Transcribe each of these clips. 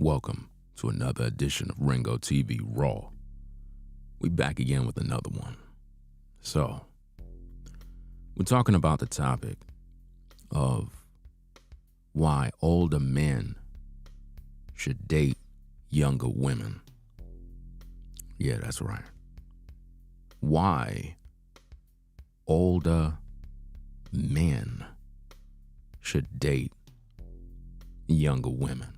Welcome to another edition of Ringo TV Raw. We back again with another one. So, we're talking about the topic of why older men should date younger women. Yeah, that's right. Why older men should date younger women.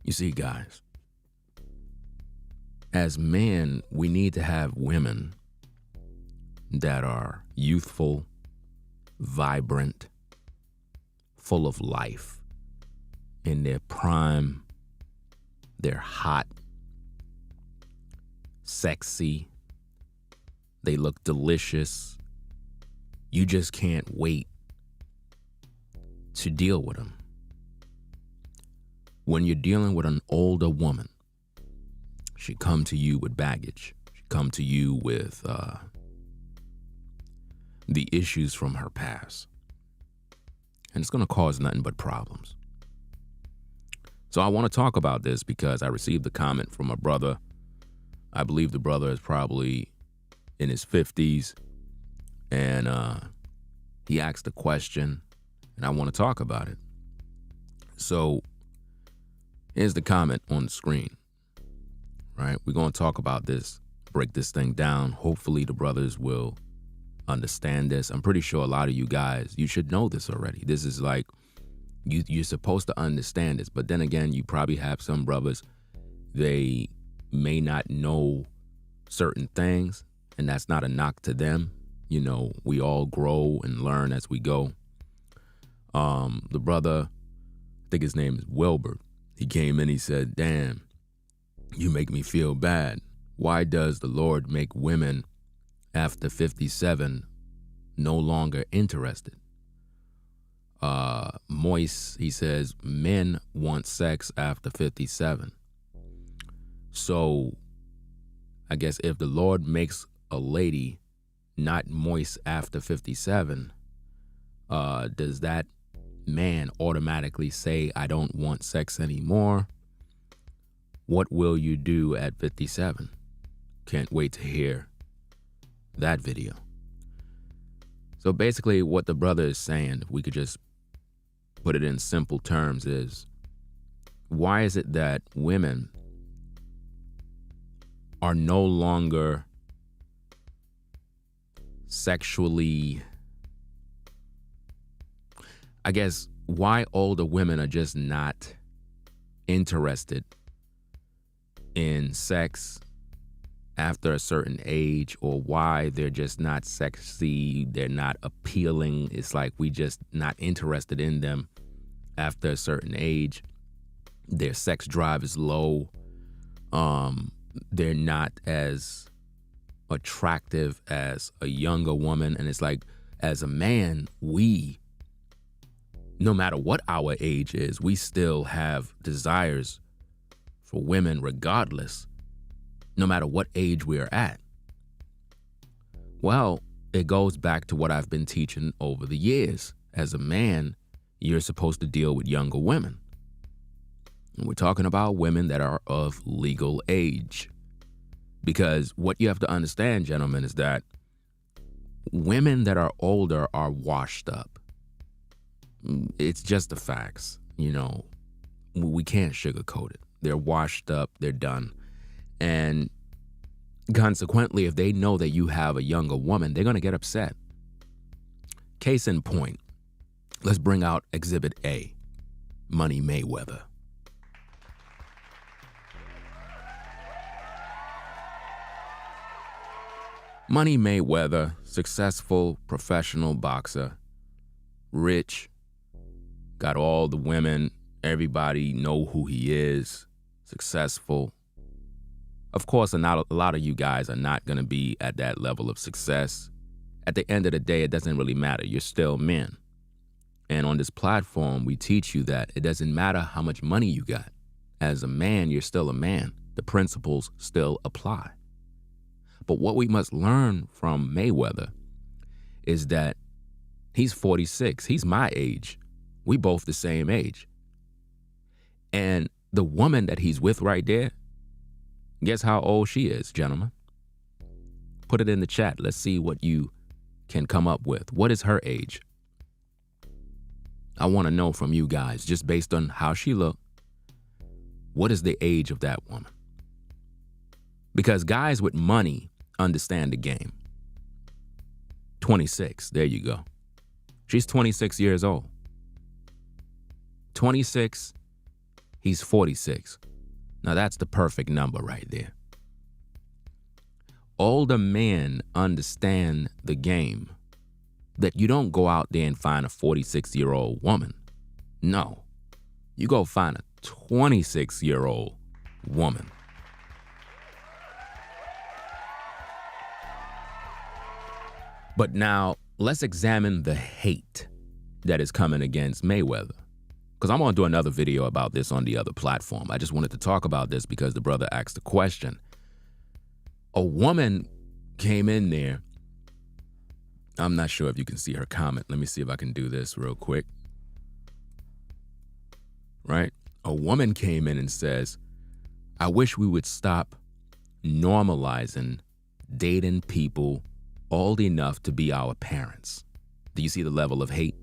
You see, guys, as men, we need to have women that are youthful, vibrant, full of life, in their prime. They're hot, sexy, they look delicious. You just can't wait to deal with them. When you're dealing with an older woman, she come to you with baggage. She come to you with the issues from her past. And it's going to cause nothing but problems. So I want to talk about this because I received a comment from a brother. I believe the brother is probably in his 50s. And he asked a question, and I want to talk about it. So here's the comment on the screen, right? We're going to talk about this, break this thing down. Hopefully the brothers will understand this. I'm pretty sure a lot of you guys, you should know this already. This is like, you're supposed to understand this. But then again, you probably have some brothers, they may not know certain things, and that's not a knock to them. You know, we all grow and learn as we go. The brother, I think his name is Wilbert. He came in, he said, "Damn, you make me feel bad. Why does the Lord make women after 57 no longer interested?" Moise, he says, men want sex after 57. So I guess if the Lord makes a lady not moist after 57, does that man automatically say, "I don't want sex anymore"? What will you do at 57? Can't wait to hear that video. So basically what the brother is saying, if we could just put it in simple terms, is why is it that women are no longer sexually, I guess, why older women are just not interested in sex after a certain age, or why they're just not sexy, they're not appealing. It's like we just not interested in them after a certain age. Their sex drive is low. They're not as attractive as a younger woman. And it's like, as a man, we, no matter what our age is, we still have desires for women regardless, no matter what age we're at. Well, it goes back to what I've been teaching over the years. As a man, you're supposed to deal with younger women. And we're talking about women that are of legal age. Because what you have to understand, gentlemen, is that women that are older are washed up. It's just the facts. You know, we can't sugarcoat it. They're washed up, they're done. And consequently, if they know that you have a younger woman, they're going to get upset. Case in point, let's bring out Exhibit A, Money Mayweather. Money Mayweather, successful professional boxer, rich, got all the women, everybody know who he is, successful. Of course, a lot of you guys are not going to be at that level of success. At the end of the day, it doesn't really matter. You're still men. And on this platform, we teach you that it doesn't matter how much money you got. As a man, you're still a man. The principles still apply. But what we must learn from Mayweather is that he's 46. He's my age. We both the same age. And the woman that he's with right there, guess how old she is, gentlemen? Put it in the chat. Let's see what you can come up with. What is her age? I want to know from you guys, just based on how she looked, what is the age of that woman? Because guys with money understand the game. 26, there you go. She's 26 years old. 26, he's 46. Now that's the perfect number right there. Older men understand the game, that you don't go out there and find a 46-year-old woman. No, you go find a 26-year-old woman. But now let's examine the hate that is coming against Mayweather. Because I'm going to do another video about this on the other platform. I just wanted to talk about this because the brother asked the question. A woman came in there. I'm not sure if you can see her comment. Let me see if I can do this real quick. Right? A woman came in and says, I wish we would stop normalizing dating people old enough to be our parents. Do you see the level of hate?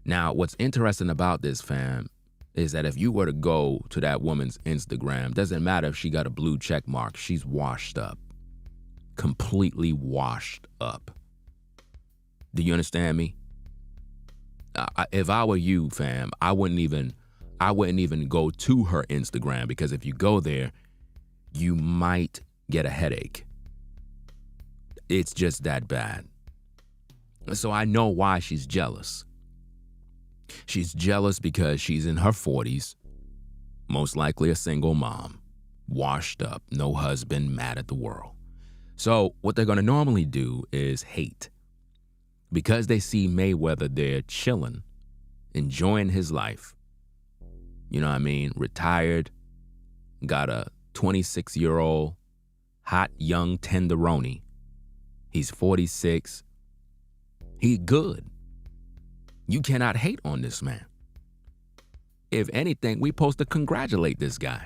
Now, what's interesting about this, fam, is that if you were to go to that woman's Instagram, doesn't matter if she got a blue check mark, she's washed up. Completely washed up. Do you understand me? If I were you, fam, I wouldn't even go to her Instagram, because if you go there, you might get a headache. It's just that bad. So I know why she's jealous. She's jealous because she's in her 40s, most likely a single mom, washed up, no husband, mad at the world. So what they're going to normally do is hate. Because they see Mayweather there chilling, enjoying his life. You know what I mean? Retired, got a 26-year-old, hot, young tenderoni. He's 46. He good. You cannot hate on this man. If anything, we supposed to congratulate this guy.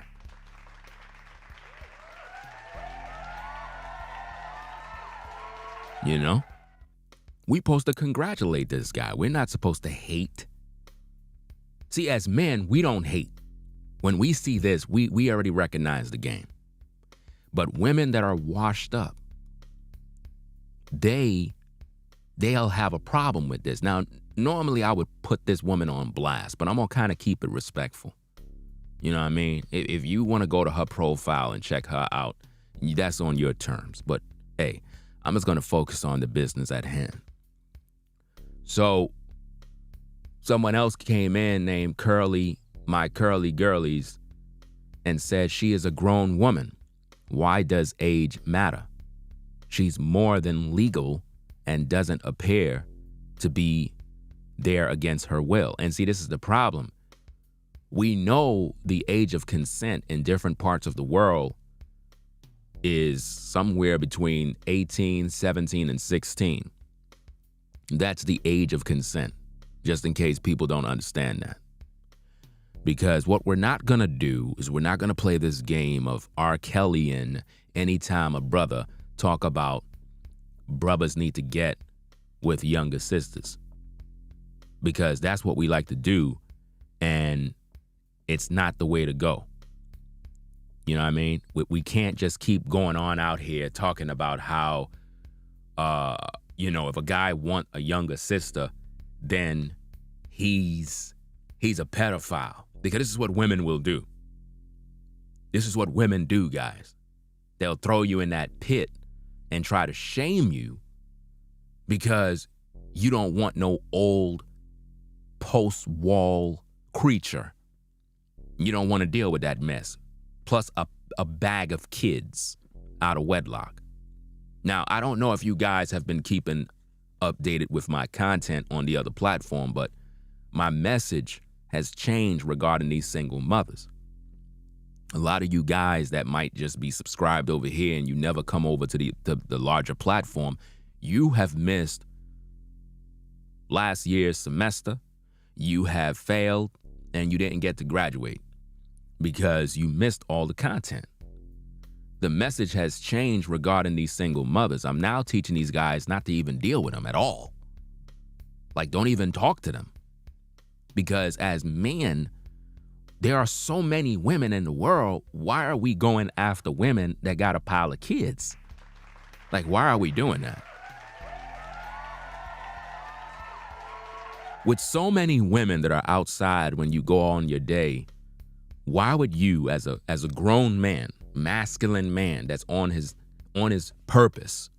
You know? We supposed to congratulate this guy. We're not supposed to hate. See, as men, we don't hate. When we see this, we already recognize the game. But women that are washed up, they'll have a problem with this. Now, normally I would put this woman on blast, but I'm going to kind of keep it respectful. You know what I mean? If you want to go to her profile and check her out, that's on your terms. But hey, I'm just going to focus on the business at hand. So someone else came in named My Curly Girlies, and said she is a grown woman. Why does age matter? She's more than legal and doesn't appear to be there against her will. And see, this is the problem. We know the age of consent in different parts of the world is somewhere between 18, 17, and 16. That's the age of consent, just in case people don't understand that. Because what we're not going to do is we're not going to play this game of R. Kelly and anytime a brother talk about brothers need to get with younger sisters. Because that's what we like to do, and it's not the way to go. You know what I mean? We can't just keep going on out here talking about how, if a guy want a younger sister, then he's a pedophile. Because this is what women will do. This is what women do, guys. They'll throw you in that pit and try to shame you because you don't want no old post-wall creature. You don't want to deal with that mess. Plus a bag of kids out of wedlock. Now, I don't know if you guys have been keeping updated with my content on the other platform, but my message has changed regarding these single mothers. A lot of you guys that might just be subscribed over here and you never come over to the larger platform, you have missed last year's semester. You have failed and you didn't get to graduate because you missed all the content. The message has changed regarding these single mothers. I'm now teaching these guys not to even deal with them at all. Like, don't even talk to them. Because as men, there are so many women in the world. Why are we going after women that got a pile of kids? Like, why are we doing that? With so many women that are outside when you go on your day, why would you, as a grown man, masculine man that's on his purpose,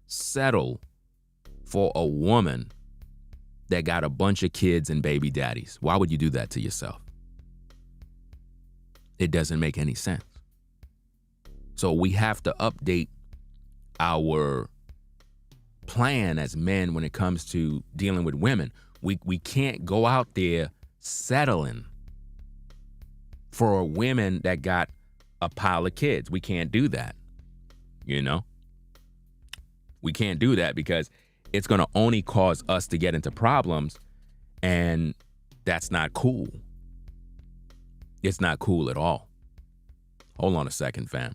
settle for a woman that got a bunch of kids and baby daddies? Why would you do that to yourself? It doesn't make any sense. So we have to update our plan as men when it comes to dealing with women. We can't go out there settling for women that got a pile of kids. We can't do that. You know? We can't do that because it's going to only cause us to get into problems, and that's not cool. It's not cool at all. Hold on a second, fam.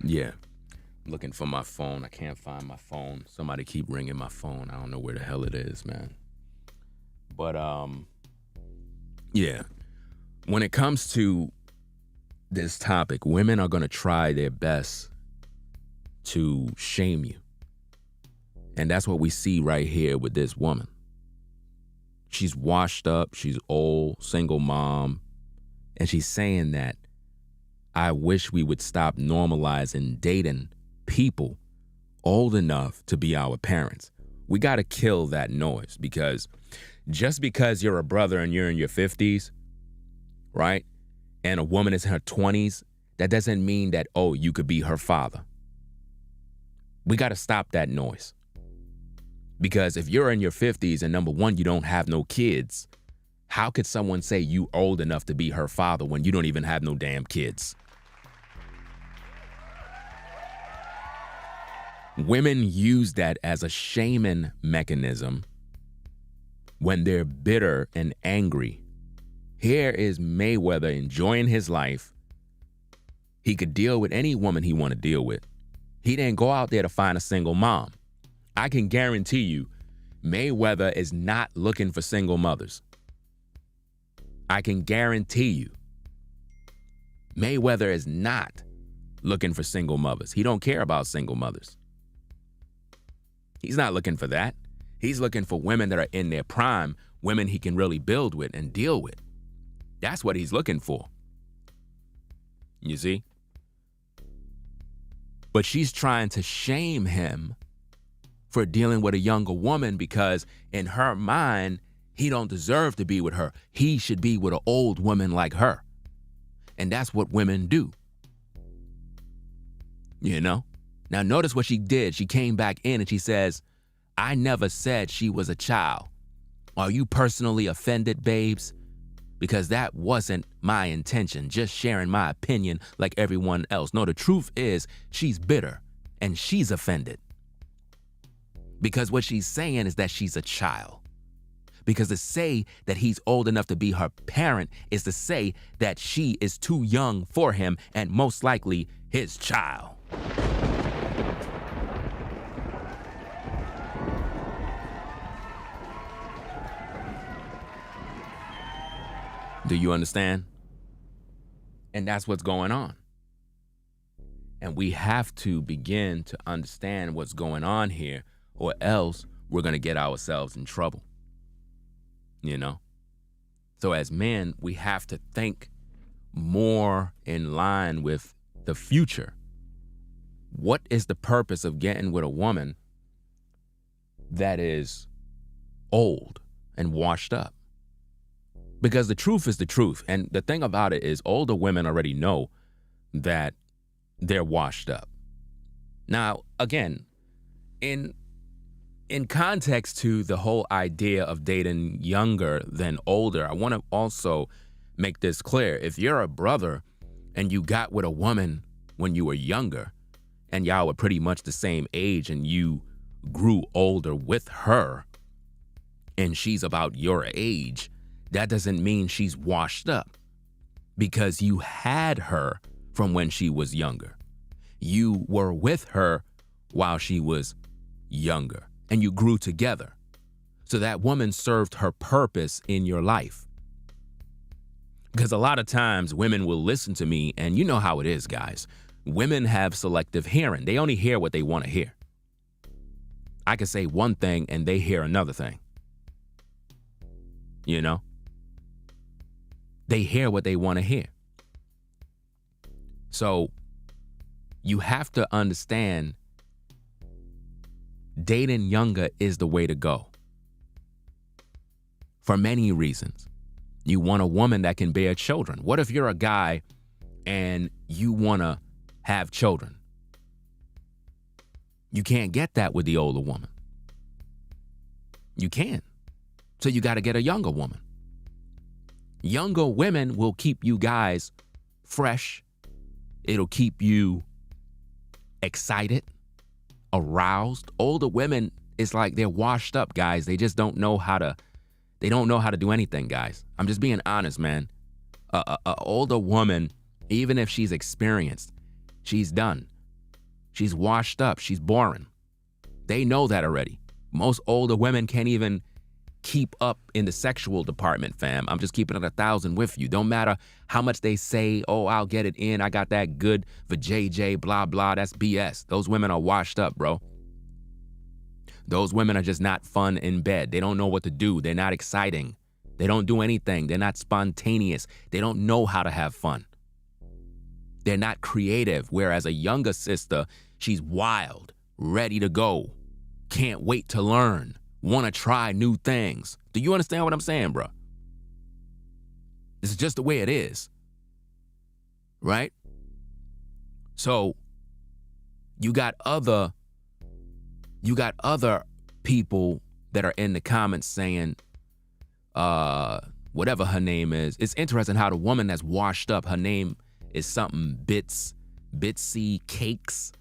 Yeah, I'm looking for my phone. I can't find my phone. Somebody keep ringing my phone. I don't know where the hell it is, man. But yeah, when it comes to this topic, women are going to try their best to shame you. And that's what we see right here with this woman. She's washed up, she's old, single mom, and she's saying that I wish we would stop normalizing dating people old enough to be our parents. We got to kill that noise, because just because you're a brother and you're in your 50s, right, and a woman is in her 20s, that doesn't mean that, oh, you could be her father. We got to stop that noise. Because if you're in your 50s and number one, you don't have no kids, how could someone say you old enough to be her father when you don't even have no damn kids? Women use that as a shaming mechanism when they're bitter and angry. Here is Mayweather enjoying his life. He could deal with any woman he want to deal with. He didn't go out there to find a single mom. I can guarantee you, Mayweather is not looking for single mothers. I can guarantee you, Mayweather is not looking for single mothers. He don't care about single mothers. He's not looking for that. He's looking for women that are in their prime, women he can really build with and deal with. That's what he's looking for. You see? But she's trying to shame him for dealing with a younger woman because in her mind, he don't deserve to be with her. He should be with an old woman like her. And that's what women do. You know? Now notice what she did. She came back in and she says, I never said she was a child. Are you personally offended, babes? Because that wasn't my intention, just sharing my opinion like everyone else. No, the truth is she's bitter and she's offended. Because what she's saying is that she's a child. Because to say that he's old enough to be her parent is to say that she is too young for him and most likely his child. Do you understand? And that's what's going on. And we have to begin to understand what's going on here, or else we're going to get ourselves in trouble. You know? So as men, we have to think more in line with the future. What is the purpose of getting with a woman that is old and washed up? Because the truth is the truth. And the thing about it is older women already know that they're washed up. Now, again, in in context to the whole idea of dating younger than older, I want to also make this clear. If you're a brother and you got with a woman when you were younger and y'all were pretty much the same age and you grew older with her and she's about your age, that doesn't mean she's washed up because you had her from when she was younger. You were with her while she was younger and you grew together. So that woman served her purpose in your life. Because a lot of times women will listen to me, and you know how it is, guys. Women have selective hearing. They only hear what they want to hear. I can say one thing and they hear another thing. You know? They hear what they want to hear. So you have to understand dating younger is the way to go. For many reasons. You want a woman that can bear children. What if you're a guy and you want to have children? You can't get that with the older woman. You can't. So you got to get a younger woman. Younger women will keep you guys fresh. It'll keep you excited, aroused. Older women, it's like they're washed up, guys. They just don't know how to do anything, guys. I'm just being honest, man. A older woman, even if she's experienced, she's done. She's washed up. She's boring. They know that already. Most older women can't even keep up in the sexual department, fam. I'm just keeping it 1,000 with you. Don't matter how much they say, oh, I'll get it in. I got that good for JJ, blah, blah. That's BS. Those women are washed up, bro. Those women are just not fun in bed. They don't know what to do. They're not exciting. They don't do anything. They're not spontaneous. They don't know how to have fun. They're not creative. Whereas a younger sister, she's wild, ready to go, can't wait to learn, want to try new things. Do you understand what I'm saying, bro? This is just the way it is, right? So you got other people that are in the comments saying, whatever her name is. It's interesting how the woman that's washed up, her name is something Bitsy Cakes,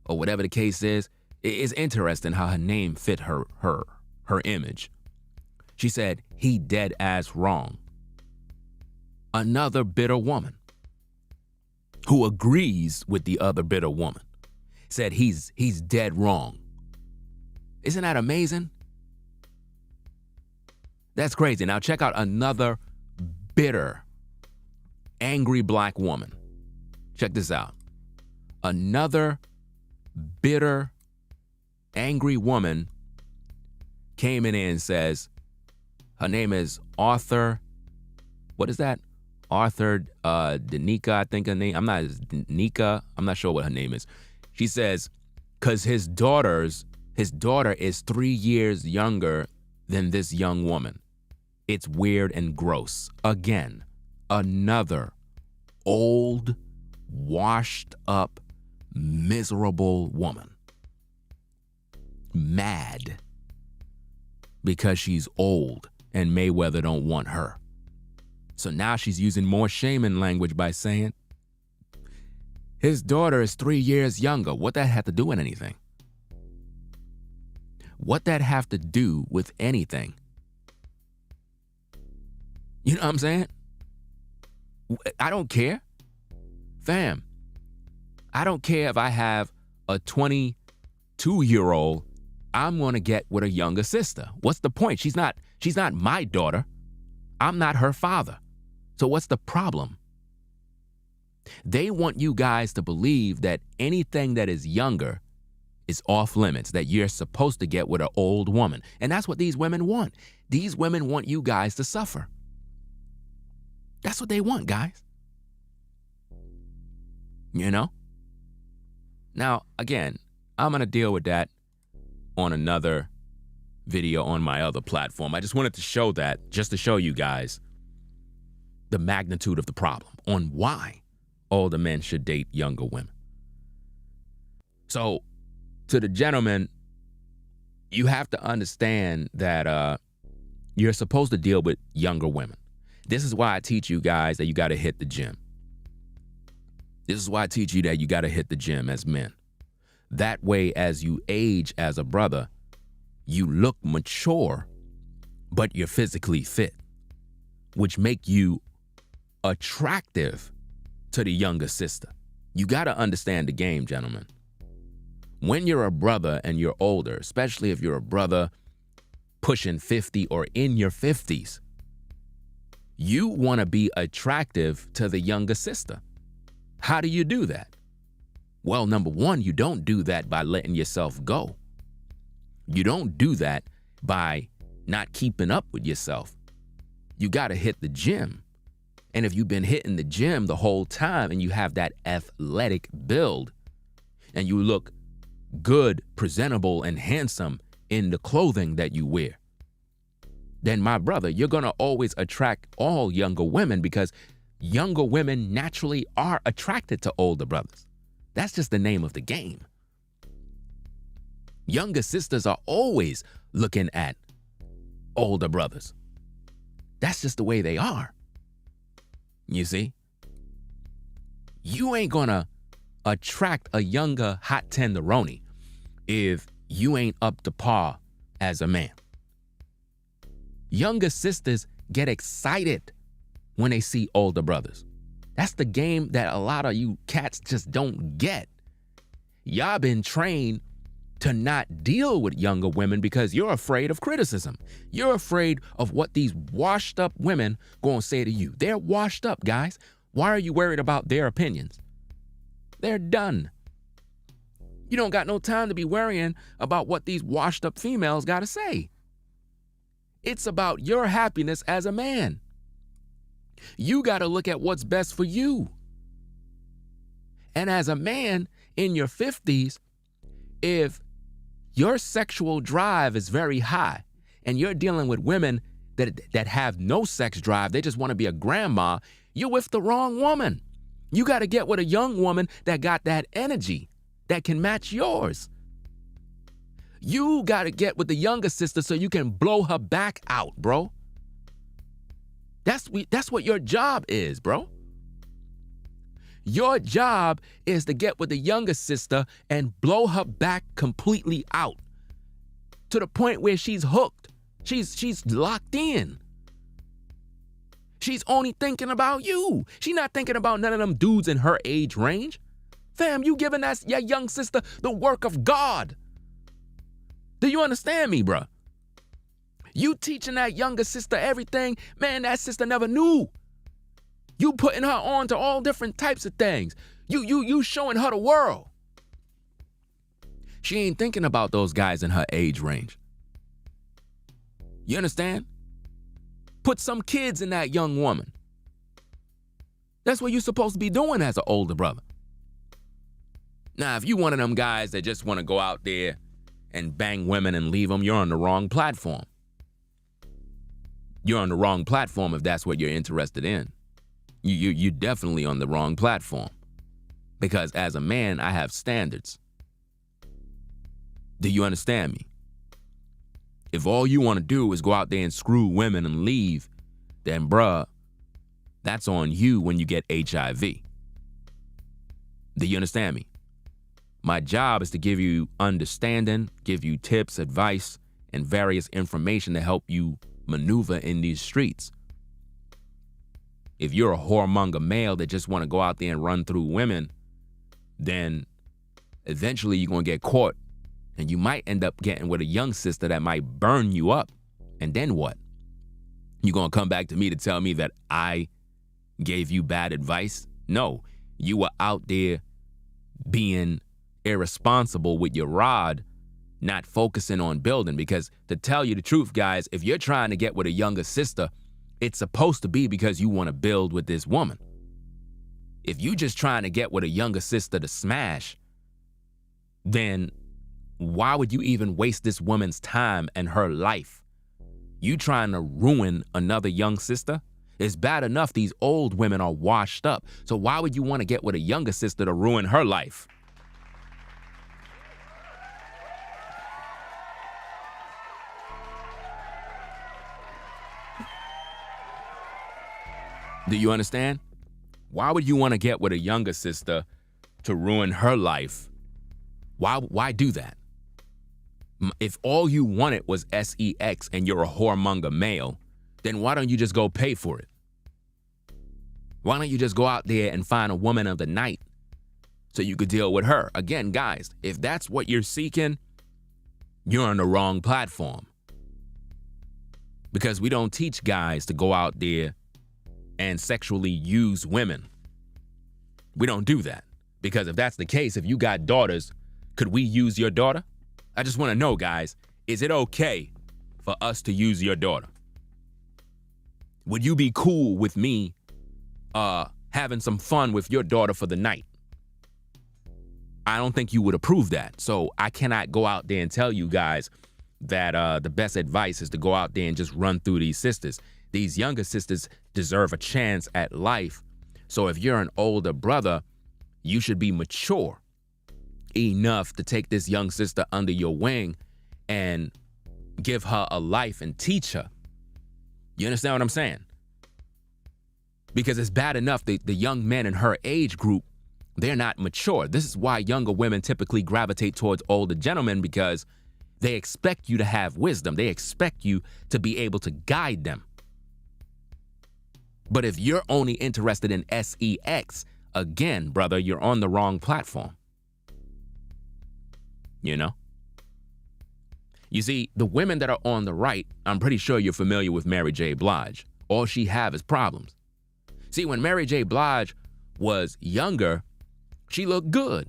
or whatever the case is. It's interesting how her name fit her image. She said, he dead ass wrong. Another bitter woman who agrees with the other bitter woman said he's dead wrong. Isn't that amazing? That's crazy. Now check out another bitter, angry black woman. Check this out. Another bitter, angry woman came in and says, her name is Arthur. What is that? Arthur Danica, I think her name. Danica. I'm not sure what her name is. She says, because his daughter is 3 years younger than this young woman. It's weird and gross. Again, another old, washed up, miserable woman. Mad because she's old and Mayweather don't want her. So now she's using more shaming language by saying, his daughter is 3 years younger. What that have to do with anything? What that have to do with anything? You know what I'm saying? I don't care. Fam, I don't care if I have a 22-year-old. I'm going to get with a younger sister. What's the point? She's not my daughter. I'm not her father. So what's the problem? They want you guys to believe that anything that is younger is off limits, that you're supposed to get with an old woman. And that's what these women want. These women want you guys to suffer. That's what they want, guys. You know? Now, again, I'm going to deal with that on another video on my other platform. I just wanted to show that, just to show you guys the magnitude of the problem on why older men should date younger women. So, to the gentleman You have to understand that you're supposed to deal with younger women. This is why I teach you guys that you got to hit the gym. This is why I teach you that you got to hit the gym as men. That way, as you age as a brother, you look mature, but you're physically fit, which make you attractive to the younger sister. You got to understand the game, gentlemen. When you're a brother and you're older, especially if you're a brother pushing 50 or in your 50s, you want to be attractive to the younger sister. How do you do that? Well, number one, you don't do that by letting yourself go. You don't do that by not keeping up with yourself. You got to hit the gym. And if you've been hitting the gym the whole time and you have that athletic build and you look good, presentable, and handsome in the clothing that you wear, then my brother, you're going to always attract all younger women because younger women naturally are attracted to older brothers. That's just the name of the game. Younger sisters are always looking at older brothers. That's just the way they are. You see? You ain't gonna attract a younger hot tenderoni if you ain't up to par as a man. Younger sisters get excited when they see older brothers. That's the game that a lot of you cats just don't get. Y'all been trained to not deal with younger women because you're afraid of criticism. You're afraid of what these washed up women gonna say to you. They're washed up, guys. Why are you worried about their opinions? They're done. You don't got no time to be worrying about what these washed up females gotta say. It's about your happiness as a man. You gotta look at what's best for you. And as a man in your 50s, if your sexual drive is very high and you're dealing with women that have no sex drive, they just want to be a grandma, you're with the wrong woman. You got to get with a young woman that got that energy that can match yours. You got to get with the younger sister so you can blow her back out, bro. That's what your job is, bro. Your job is to get with the younger sister and blow her back completely out to the point where she's hooked. She's locked in. She's only thinking about you. She's not thinking about none of them dudes in her age range. Fam, you giving that your young sister the work of God. Do you understand me, bruh? You teaching that younger sister everything, man, that sister never knew. You putting her on to all different types of things. You showing her the world. She ain't thinking about those guys in her age range. You understand? Put some kids in that young woman. That's what you're supposed to be doing as an older brother. Now, if you one of them guys that just want to go out there and bang women and leave them, you're on the wrong platform. You're on the wrong platform if that's what you're interested in. You're definitely on the wrong platform. Because as a man, I have standards. Do you understand me? If all you want to do is go out there and screw women and leave, then bruh, that's on you when you get HIV. Do you understand me? My job is to give you understanding, give you tips, advice, and various information to help you maneuver in these streets. If you're a whoremonger male that just want to go out there and run through women, then eventually you're going to get caught and you might end up getting with a young sister that might burn you up. And then what? You going to come back to me to tell me that I gave you bad advice? No, you were out there being irresponsible with your rod, not focusing on building. Because to tell you the truth, guys, if you're trying to get with a younger sister, it's supposed to be because you want to build with this woman. If you just trying to get with a younger sister to smash, then why would you even waste this woman's time and her life? You trying to ruin another young sister? It's bad enough these old women are washed up. So why would you want to get with a younger sister to ruin her life? Do you understand? Why would you want to get with a younger sister to ruin her life? Why do that? If all you wanted was sex and you're a whoremonger male, then why don't you just go pay for it? Why don't you just go out there and find a woman of the night so you could deal with her? Again, guys, if that's what you're seeking, you're on the wrong platform. Because we don't teach guys to go out there and sexually use women. We don't do that. Because if that's the case, if you got daughters, could we use your daughter? I just want to know, guys, is it okay for us to use your daughter? Would you be cool with me having some fun with your daughter for the night? I don't think you would approve that. So I cannot go out there and tell you guys that the best advice is to go out there and just run through these sisters. These younger sisters deserve a chance at life. So if you're an older brother, you should be mature enough to take this young sister under your wing and give her a life and teach her. You understand what I'm saying? Because it's bad enough the young men in her age group, they're not mature. This is why younger women typically gravitate towards older gentlemen, because they expect you to have wisdom. They expect you to be able to guide them. But if you're only interested in sex, again, brother, you're on the wrong platform. You know? You see, the women that are on the right, I'm pretty sure you're familiar with Mary J. Blige. All she have is problems. See, when Mary J. Blige was younger, she looked good.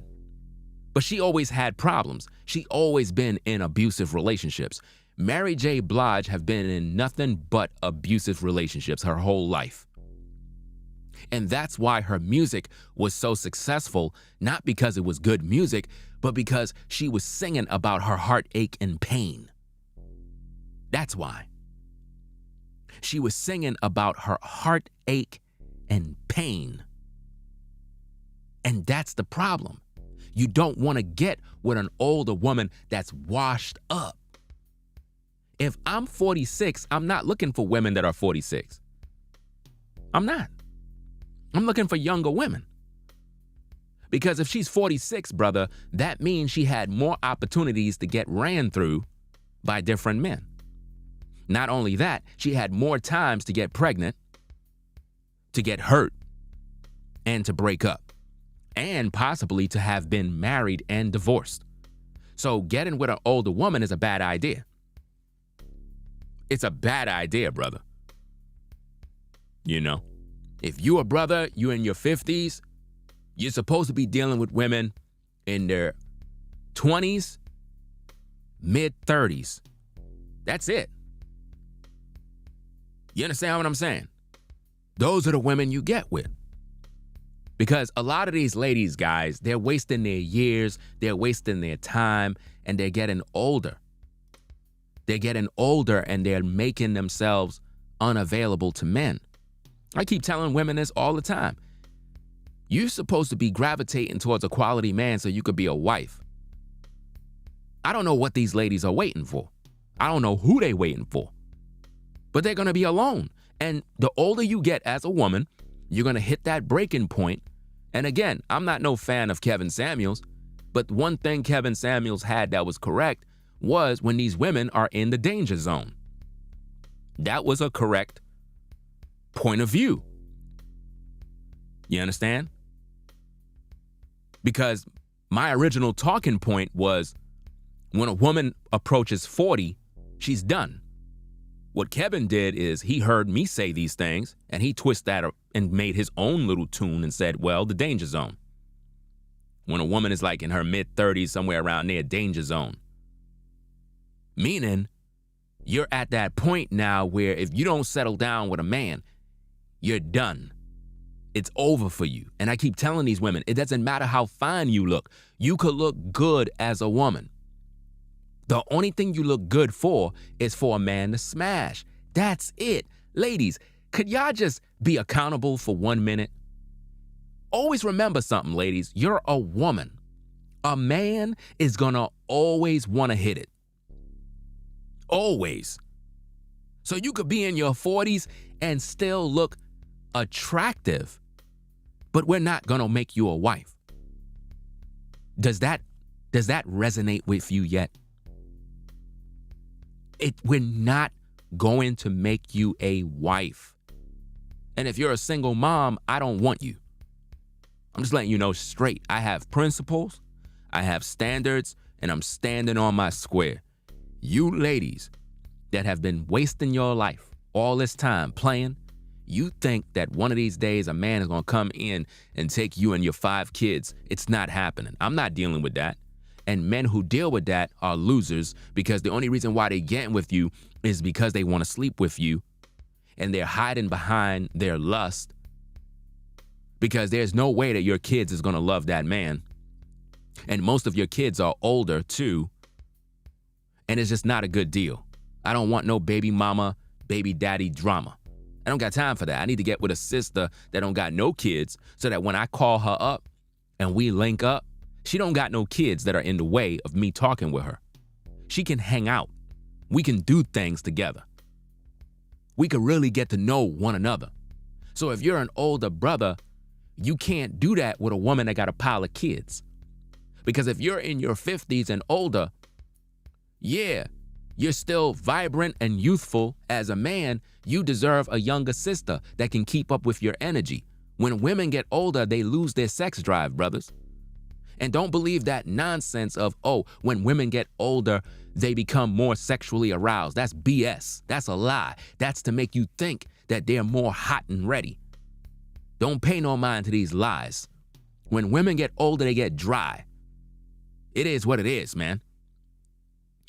But she always had problems. She always been in abusive relationships. Mary J. Blige have been in nothing but abusive relationships her whole life. And that's why her music was so successful, not because it was good music, but because she was singing about her heartache and pain. That's why. She was singing about her heartache and pain. And that's the problem. You don't want to get with an older woman that's washed up. If I'm 46, I'm not looking for women that are 46. I'm not. I'm looking for younger women. Because if she's 46, brother, that means she had more opportunities to get ran through by different men. Not only that, she had more times to get pregnant, to get hurt, and to break up, and possibly to have been married and divorced. So getting with an older woman is a bad idea. It's a bad idea, brother. You know? If you a brother, you in your 50s, you're supposed to be dealing with women in their 20s, mid-30s. That's it. You understand what I'm saying? Those are the women you get with. Because a lot of these ladies, guys, they're wasting their years, they're wasting their time, and they're getting older. They're getting older and they're making themselves unavailable to men. I keep telling women this all the time. You're supposed to be gravitating towards a quality man so you could be a wife. I don't know what these ladies are waiting for. I don't know who they waiting for. But they're going to be alone. And the older you get as a woman, you're going to hit that breaking point. And again, I'm not no fan of Kevin Samuels, but one thing Kevin Samuels had that was correct was when these women are in the danger zone. That was a correct point of view. You understand? Because my original talking point was when a woman approaches 40, she's done. What Kevin did is he heard me say these things and he twisted that and made his own little tune and said, well, the danger zone. When a woman is like in her mid-30s, somewhere around there, danger zone. Meaning, you're at that point now where if you don't settle down with a man, you're done. It's over for you. And I keep telling these women, it doesn't matter how fine you look. You could look good as a woman. The only thing you look good for is for a man to smash. That's it. Ladies, could y'all just be accountable for 1 minute? Always remember something, ladies. You're a woman. A man is gonna always wanna hit it. Always. So you could be in your 40s and still look attractive, but we're not going to make you a wife. Does that resonate with you yet? We're not going to make you a wife. And if you're a single mom, I don't want you. I'm just letting you know straight. I have principles, I have standards, and I'm standing on my square. You ladies that have been wasting your life all this time playing, you think that one of these days a man is going to come in and take you and your 5 kids. It's not happening. I'm not dealing with that. And men who deal with that are losers, because the only reason why they getting with you is because they want to sleep with you, and they're hiding behind their lust, because there's no way that your kids is going to love that man. And most of your kids are older too, and it's just not a good deal. I don't want no baby mama, baby daddy drama. I don't got time for that. I need to get with a sister that don't got no kids, so that when I call her up and we link up, she don't got no kids that are in the way of me talking with her. She can hang out. We can do things together. We could really get to know one another. So if you're an older brother, you can't do that with a woman that got a pile of kids. Because if you're in your 50s and older, yeah, you're still vibrant and youthful as a man, you deserve a younger sister that can keep up with your energy. When women get older, they lose their sex drive, brothers. And don't believe that nonsense of, oh, when women get older, they become more sexually aroused. That's BS. That's a lie. That's to make you think that they're more hot and ready. Don't pay no mind to these lies. When women get older, they get dry. It is what it is, man.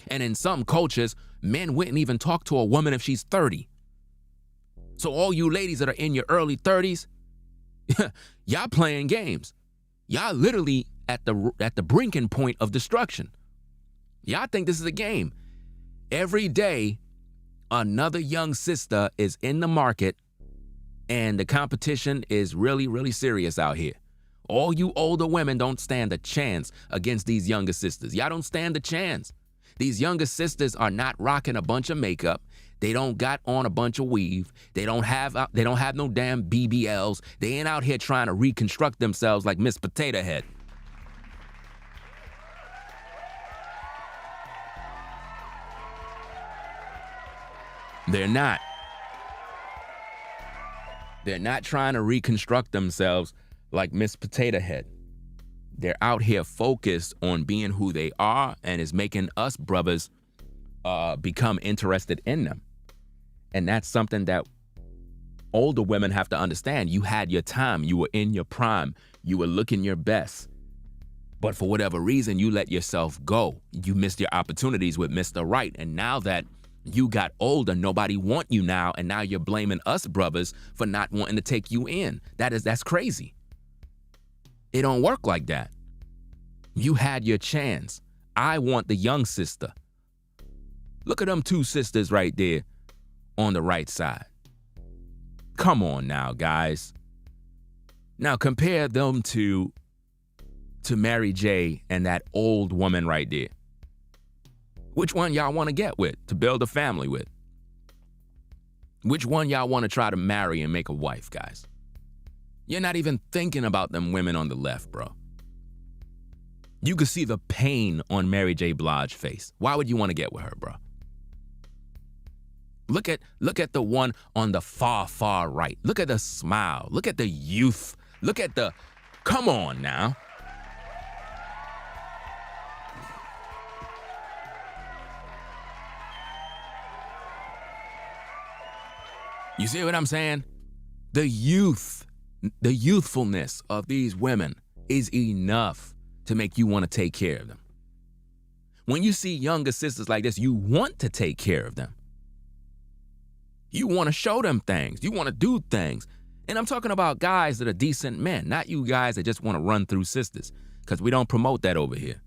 And in some cultures, men wouldn't even talk to a woman if she's 30. So all you ladies that are in your early 30s, y'all playing games. Y'all literally at the brinking point of destruction. Y'all think this is a game. Every day, another young sister is in the market, and the competition is really, really serious out here. All you older women don't stand a chance against these younger sisters. Y'all don't stand a chance. These younger sisters are not rocking a bunch of makeup. They don't got on a bunch of weave. They don't have no damn BBLs. They ain't out here trying to reconstruct themselves like Miss Potato Head. They're not. They're not trying to reconstruct themselves like Miss Potato Head. They're out here focused on being who they are, and is making us brothers become interested in them. And that's something that older women have to understand. You had your time. You were in your prime. You were looking your best. But for whatever reason, you let yourself go. You missed your opportunities with Mr. Right. And now that you got older, nobody want you now, and now you're blaming us brothers for not wanting to take you in. That's crazy. It don't work like that. You had your chance. I want the young sister. Look at them 2 sisters right there on the right side. Come on now, guys. Now compare them to Mary J and that old woman right there. Which one y'all want to get with to build a family with? Which one y'all want to try to marry and make a wife, guys? You're not even thinking about them women on the left, bro. You could see the pain on Mary J. Blige's face. Why would you want to get with her, bro? Look at the one on the far, far right. Look at the smile. Look at the youth. Look at the, come on now. You see what I'm saying? The youthfulness of these women is enough to make you want to take care of them. When you see younger sisters like this, you want to take care of them. You want to show them things. You want to do things. And I'm talking about guys that are decent men, not you guys that just want to run through sisters, because we don't promote that over here.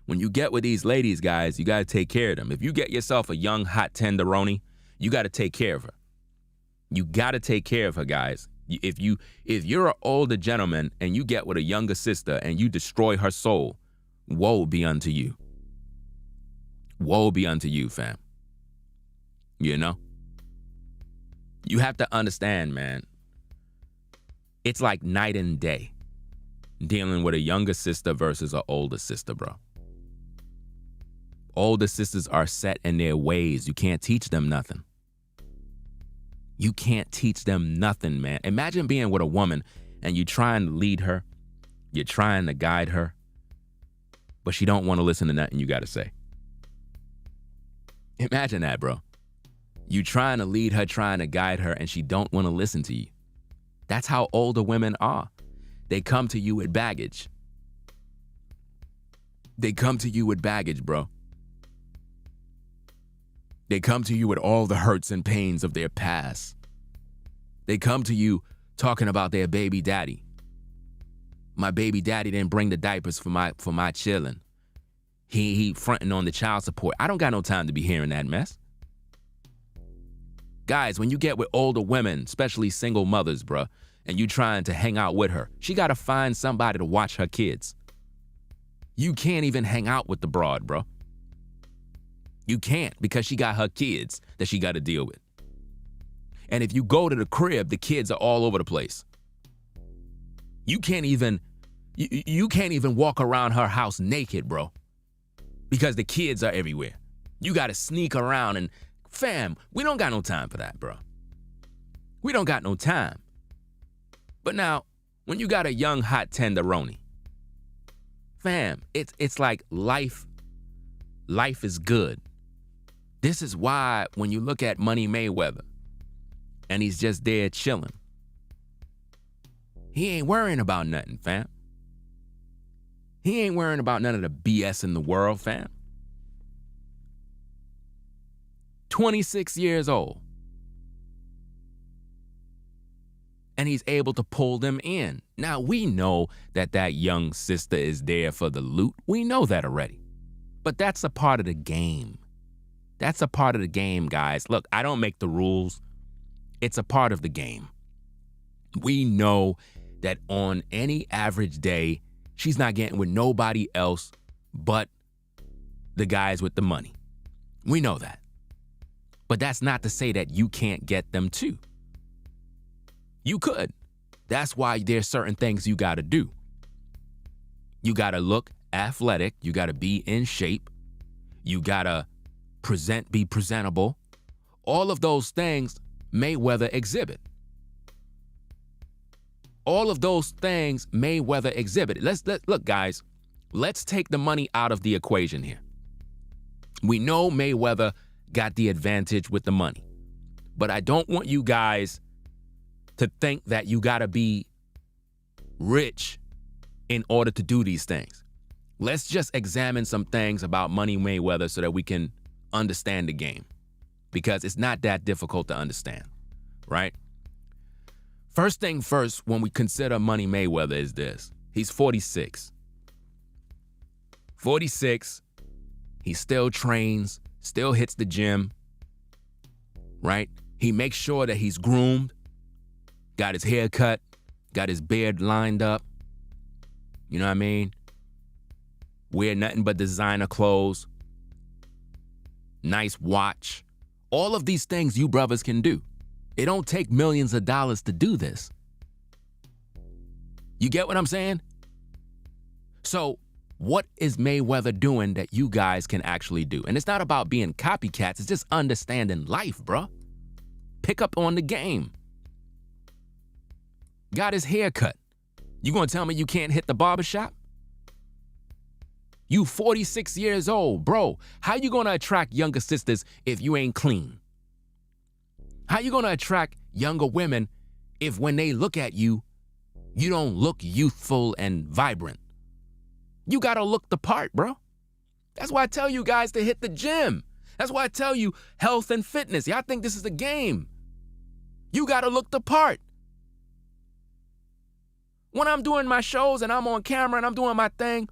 When you get with these ladies, guys, you got to take care of them. If you get yourself a young, hot tenderoni, you got to take care of her. You got to take care of her, guys. If you're an older gentleman and you get with a younger sister and you destroy her soul, woe be unto you. Woe be unto you, fam. You know? You have to understand, man, It's like night and day dealing with a younger sister versus an older sister, bro. Older sisters are set in their ways. You can't teach them nothing. You can't teach them nothing, man. Imagine being with a woman and you trying to lead her, you're trying to guide her, but she don't want to listen to nothing you got to say. Imagine that, bro. You trying to lead her, trying to guide her, and she don't want to listen to you. That's how older women are. They come to you with baggage. They come to you with baggage, bro. They come to you with all the hurts and pains of their past. They come to you talking about their baby daddy. My baby daddy didn't bring the diapers for my children. He fronting on the child support. I don't got no time to be hearing that mess. Guys, when you get with older women, especially single mothers, bruh, and you trying to hang out with her, she got to find somebody to watch her kids. You can't even hang out with the broad, bro. You can't, because she got her kids that she got to deal with. And if you go to the crib, the kids are all over the place. You can't even walk around her house naked, bro, because the kids are everywhere. You got to sneak around and, fam, we don't got no time for that, bro. We don't got no time. But now, when you got a young, hot tenderoni, fam, it's like life is good. This is why when you look at Money Mayweather and he's just there chilling, he ain't worrying about nothing, fam. He ain't worrying about none of the BS in the world, fam. 26 years old. And he's able to pull them in. Now, we know that young sister is there for the loot. We know that already. But that's a part of the game. That's a part of the game, guys. Look, I don't make the rules. It's a part of the game. We know that on any average day, she's not getting with nobody else but the guys with the money. We know that. But that's not to say that you can't get them too. You could. That's why there's certain things you got to do. You got to look athletic. You got to be in shape. You got to be presentable. All of those things Mayweather exhibit. All of those things Mayweather exhibited. Look, guys, let's take the money out of the equation here. We know Mayweather got the advantage with the money, but I don't want you guys to think that you got to be rich in order to do these things. Let's just examine some things about Money Mayweather so that we can understand the game, because it's not that difficult to understand, right? First thing first, when we consider Money Mayweather, is this. He's 46. 46, he still trains, still hits the gym, right? He makes sure that he's groomed, got his hair cut, got his beard lined up, you know what I mean? Wear nothing but designer clothes, nice watch. All of these things you brothers can do. It don't take millions of dollars to do this. You get what I'm saying? So what is Mayweather doing that you guys can actually do? And it's not about being copycats. It's just understanding life, bro. Pick up on the game. Got his hair cut. You gonna tell me you can't hit the barbershop? You 46 years old, bro. How you gonna attract younger sisters if you ain't clean? How you gonna attract younger women if when they look at you, you don't look youthful and vibrant? You gotta look the part, bro. That's why I tell you guys to hit the gym. That's why I tell you health and fitness. Y'all think this is a game. You gotta look the part. When I'm doing my shows and I'm on camera and I'm doing my thing,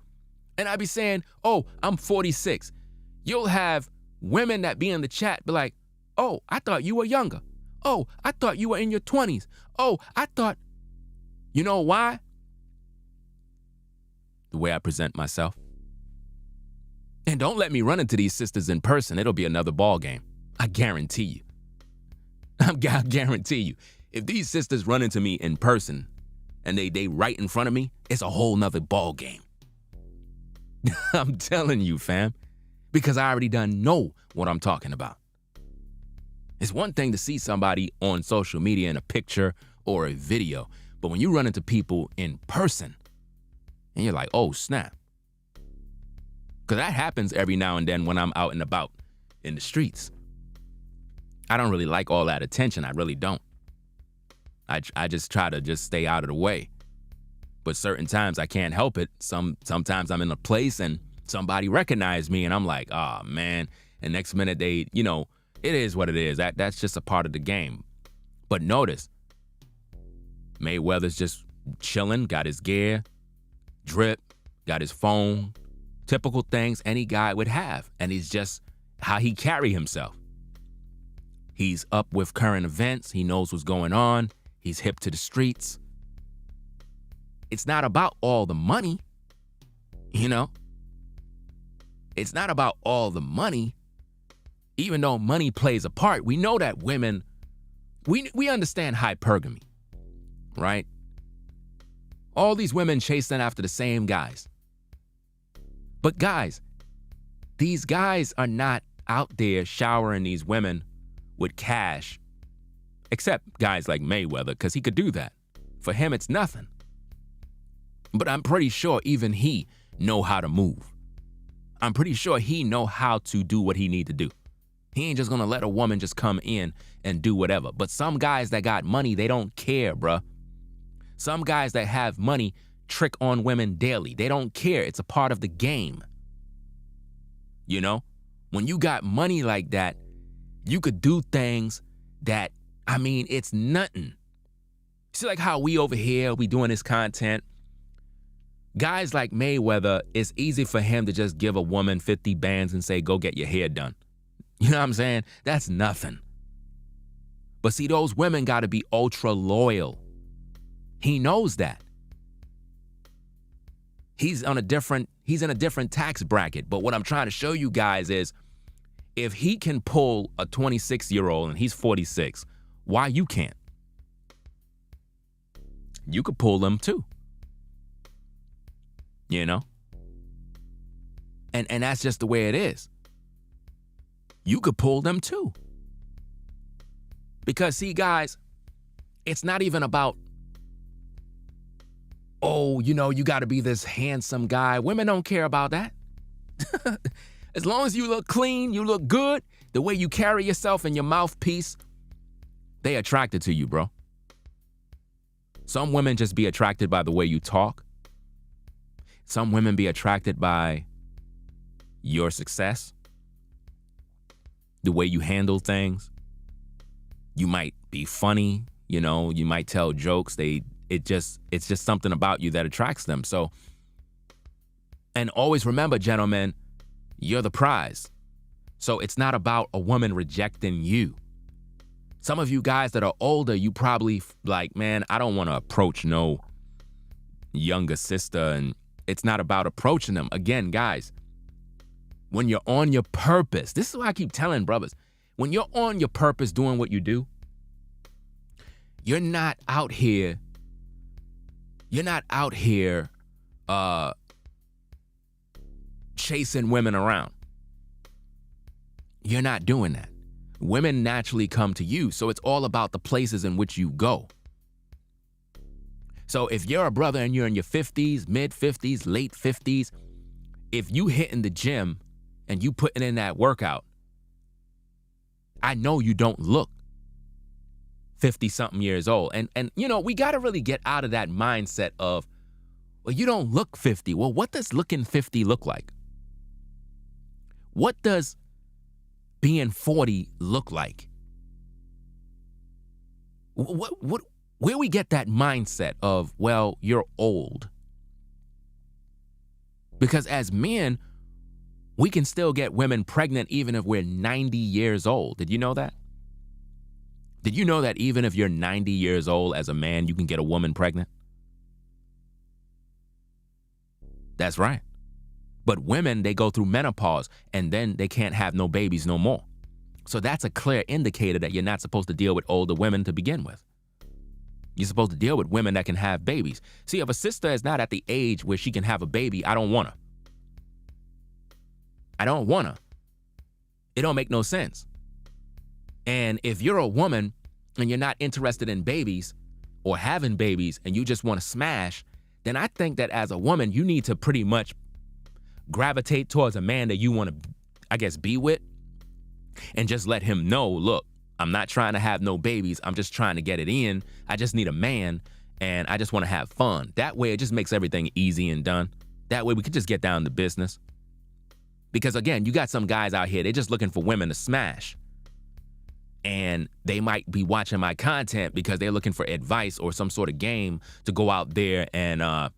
and I be saying, oh, I'm 46. You'll have women that be in the chat be like, oh, I thought you were younger. Oh, I thought you were in your 20s. Oh, I thought, you know why? The way I present myself. And don't let me run into these sisters in person. It'll be another ball game. I guarantee you. I guarantee you. If these sisters run into me in person, and they right in front of me, it's a whole nother ball game. I'm telling you, fam, because I already done know what I'm talking about. It's one thing to see somebody on social media in a picture or a video, but when you run into people in person and you're like, oh, snap. Because that happens every now and then when I'm out and about in the streets. I don't really like all that attention. I really don't. I just try to just stay out of the way. But certain times I can't help it. Sometimes I'm in a place and somebody recognized me and I'm like, oh, man. And next minute they, it is what it is. That's just a part of the game. But notice, Mayweather's just chilling, got his gear, drip, got his phone, typical things any guy would have. And he's just how he carry himself. He's up with current events. He knows what's going on. He's hip to the streets. It's not about all the money, It's not about all the money. Even though money plays a part, we know that women, we understand hypergamy, right? All these women chasing after the same guys. But guys, these guys are not out there showering these women with cash, except guys like Mayweather, because he could do that. For him, it's nothing. But I'm pretty sure even he know how to move. I'm pretty sure he know how to do what he need to do. He ain't just gonna let a woman just come in and do whatever. But some guys that got money, they don't care, bruh. Some guys that have money trick on women daily. They don't care. It's a part of the game. When you got money like that, you could do things that, it's nothing. See, like how we over here, we doing this content. Guys like Mayweather, it's easy for him to just give a woman 50 bands and say, go get your hair done. You know what I'm saying? That's nothing. But see, those women got to be ultra loyal. He knows that. He's in a different tax bracket. But what I'm trying to show you guys is, if he can pull a 26-year-old and he's 46, why you can't? You could pull them too. And that's just the way it is. You could pull them too. Because see, guys, it's not even about, you got to be this handsome guy. Women don't care about that. As long as you look clean, you look good, the way you carry yourself and your mouthpiece, they attracted to you, bro. Some women just be attracted by the way you talk. Some women be attracted by your success, the way you handle things. You might be funny, you might tell jokes. It's just something about you that attracts them. So, and always remember, gentlemen, you're the prize. So it's not about a woman rejecting you. Some of you guys that are older, you probably like, man, I don't want to approach no younger sister. And it's not about approaching them. Again, guys, when you're on your purpose, this is what I keep telling brothers. When you're on your purpose doing what you do, you're not out here chasing women around. You're not doing that. Women naturally come to you, so it's all about the places in which you go. So if you're a brother and you're in your 50s, mid-50s, late 50s, if you hitting the gym and you putting in that workout, I know you don't look 50-something years old. And we got to really get out of that mindset of, well, you don't look 50. Well, what does looking 50 look like? What does being 40 look like? Where we get that mindset of, well, you're old? Because as men, we can still get women pregnant even if we're 90 years old. Did you know that? Did you know that even if you're 90 years old as a man, you can get a woman pregnant? That's right. But women, they go through menopause and then they can't have no babies no more. So that's a clear indicator that you're not supposed to deal with older women to begin with. You're supposed to deal with women that can have babies. See, if a sister is not at the age where she can have a baby, I don't want her. I don't want her. It don't make no sense. And if you're a woman and you're not interested in babies or having babies and you just want to smash, then I think that as a woman, you need to pretty much gravitate towards a man that you want to, I guess, be with, and just let him know, look, I'm not trying to have no babies. I'm just trying to get it in. I just need a man, and I just want to have fun. That way, it just makes everything easy and done. That way, we could just get down to business. Because, again, you got some guys out here, they're just looking for women to smash. And they might be watching my content because they're looking for advice or some sort of game to go out there and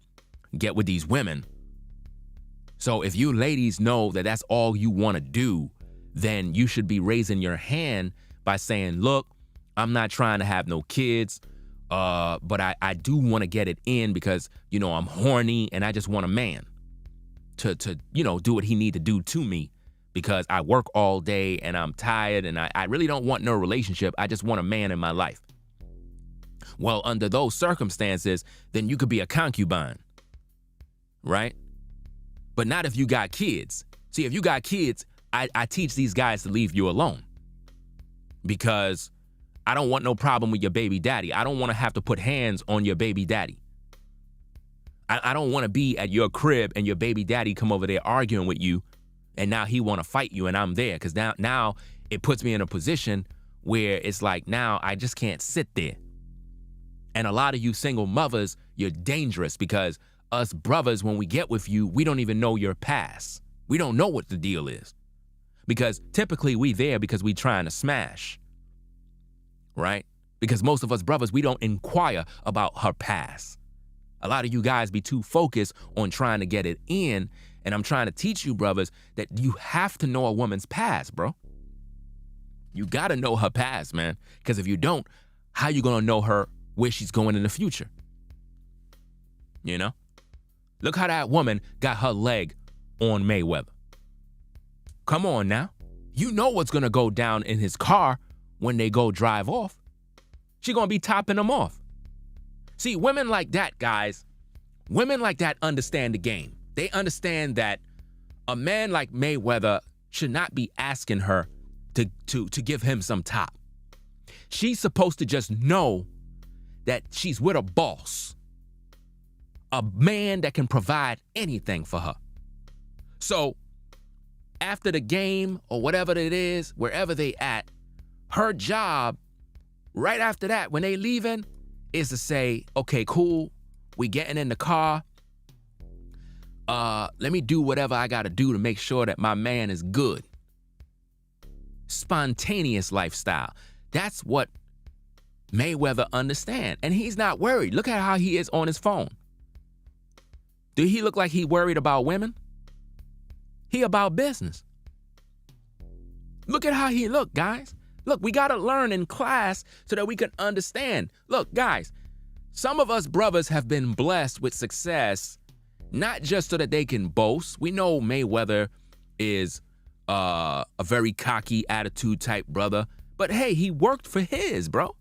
get with these women. So if you ladies know that that's all you want to do, then you should be raising your hand by saying, look, I'm not trying to have no kids, but I do want to get it in because, you know, I'm horny and I just want a man to you know, do what he need to do to me because I work all day and I'm tired and I really don't want no relationship. I just want a man in my life. Well, under those circumstances, then you could be a concubine, right? But not if you got kids. See, if you got kids, I teach these guys to leave you alone because I don't want no problem with your baby daddy. I don't want to have to put hands on your baby daddy. I don't want to be at your crib and your baby daddy come over there arguing with you and now he want to fight you and I'm there because now it puts me in a position where it's like now I just can't sit there. And a lot of you single mothers, you're dangerous because us brothers, when we get with you, we don't even know your past. We don't know what the deal is. Because typically we there because we trying to smash, right? Because most of us brothers, we don't inquire about her past. A lot of you guys be too focused on trying to get it in, and I'm trying to teach you brothers that you have to know a woman's past, bro. You gotta know her past, man. Because if you don't, how you gonna know her where she's going in the future? You know? Look how that woman got her leg on Mayweather. Come on now. You know what's gonna go down in his car when they go drive off. She gonna be topping him off. See, women like that, guys, women like that understand the game. They understand that a man like Mayweather should not be asking her to give him some top. She's supposed to just know that she's with a boss, a man that can provide anything for her. So after the game or whatever it is, wherever they at, her job right after that, when they leaving, is to say, okay, cool, we getting in the car. Let me do whatever I gotta do to make sure that my man is good. Spontaneous lifestyle. That's what Mayweather understand. And he's not worried. Look at how he is on his phone. Do he look like he worried about women? He about business. Look at how he look, guys. Look, we got to learn in class so that we can understand. Look, guys, some of us brothers have been blessed with success, not just so that they can boast. We know Mayweather is a very cocky attitude type brother, but hey, he worked for his, bro.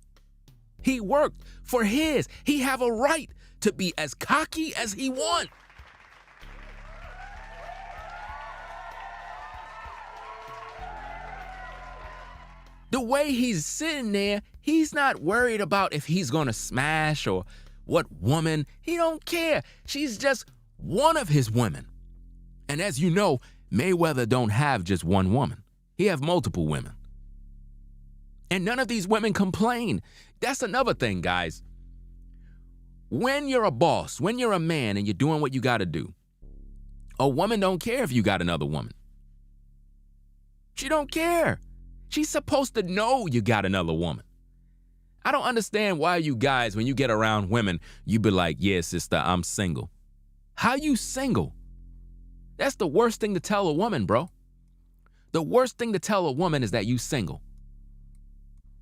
He worked for his. He have a right to be as cocky as he want. The way he's sitting there, he's not worried about if he's gonna smash or what woman. He don't care. She's just one of his women. And as you know, Mayweather don't have just one woman. He have multiple women. And none of these women complain. That's another thing, guys. When you're a boss, when you're a man and you're doing what you gotta do, a woman don't care if you got another woman. She don't care. She's supposed to know you got another woman. I don't understand why you guys, when you get around women, you be like, yeah, sister, I'm single. How you single? That's the worst thing to tell a woman, bro. The worst thing to tell a woman is that you single.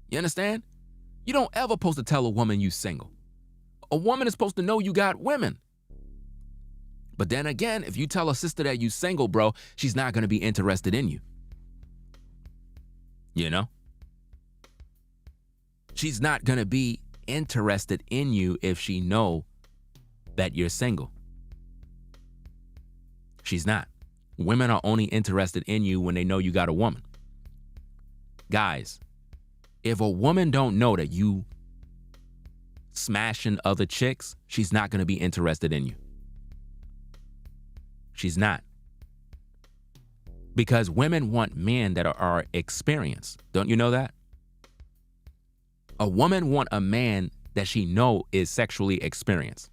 You understand? You don't ever supposed to tell a woman you single. A woman is supposed to know you got women. But then again, if you tell a sister that you single, bro, she's not going to be interested in you. You know? She's not going to be interested in you if she know that you're single. She's not. Women are only interested in you when they know you got a woman. Guys, if a woman don't know that you smashing other chicks, she's not going to be interested in you. She's not. Because women want men that are experienced. Don't you know that? A woman want a man that she know is sexually experienced.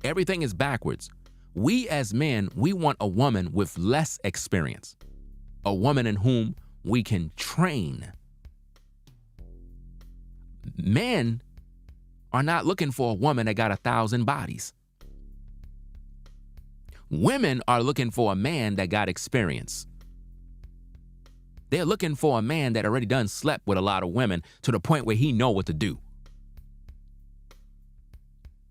Everything is backwards. We as men, we want a woman with less experience. A woman in whom we can train. Men are not looking for a woman that got 1,000 bodies. Women are looking for a man that got experience. They're looking for a man that already done slept with a lot of women to the point where he know what to do.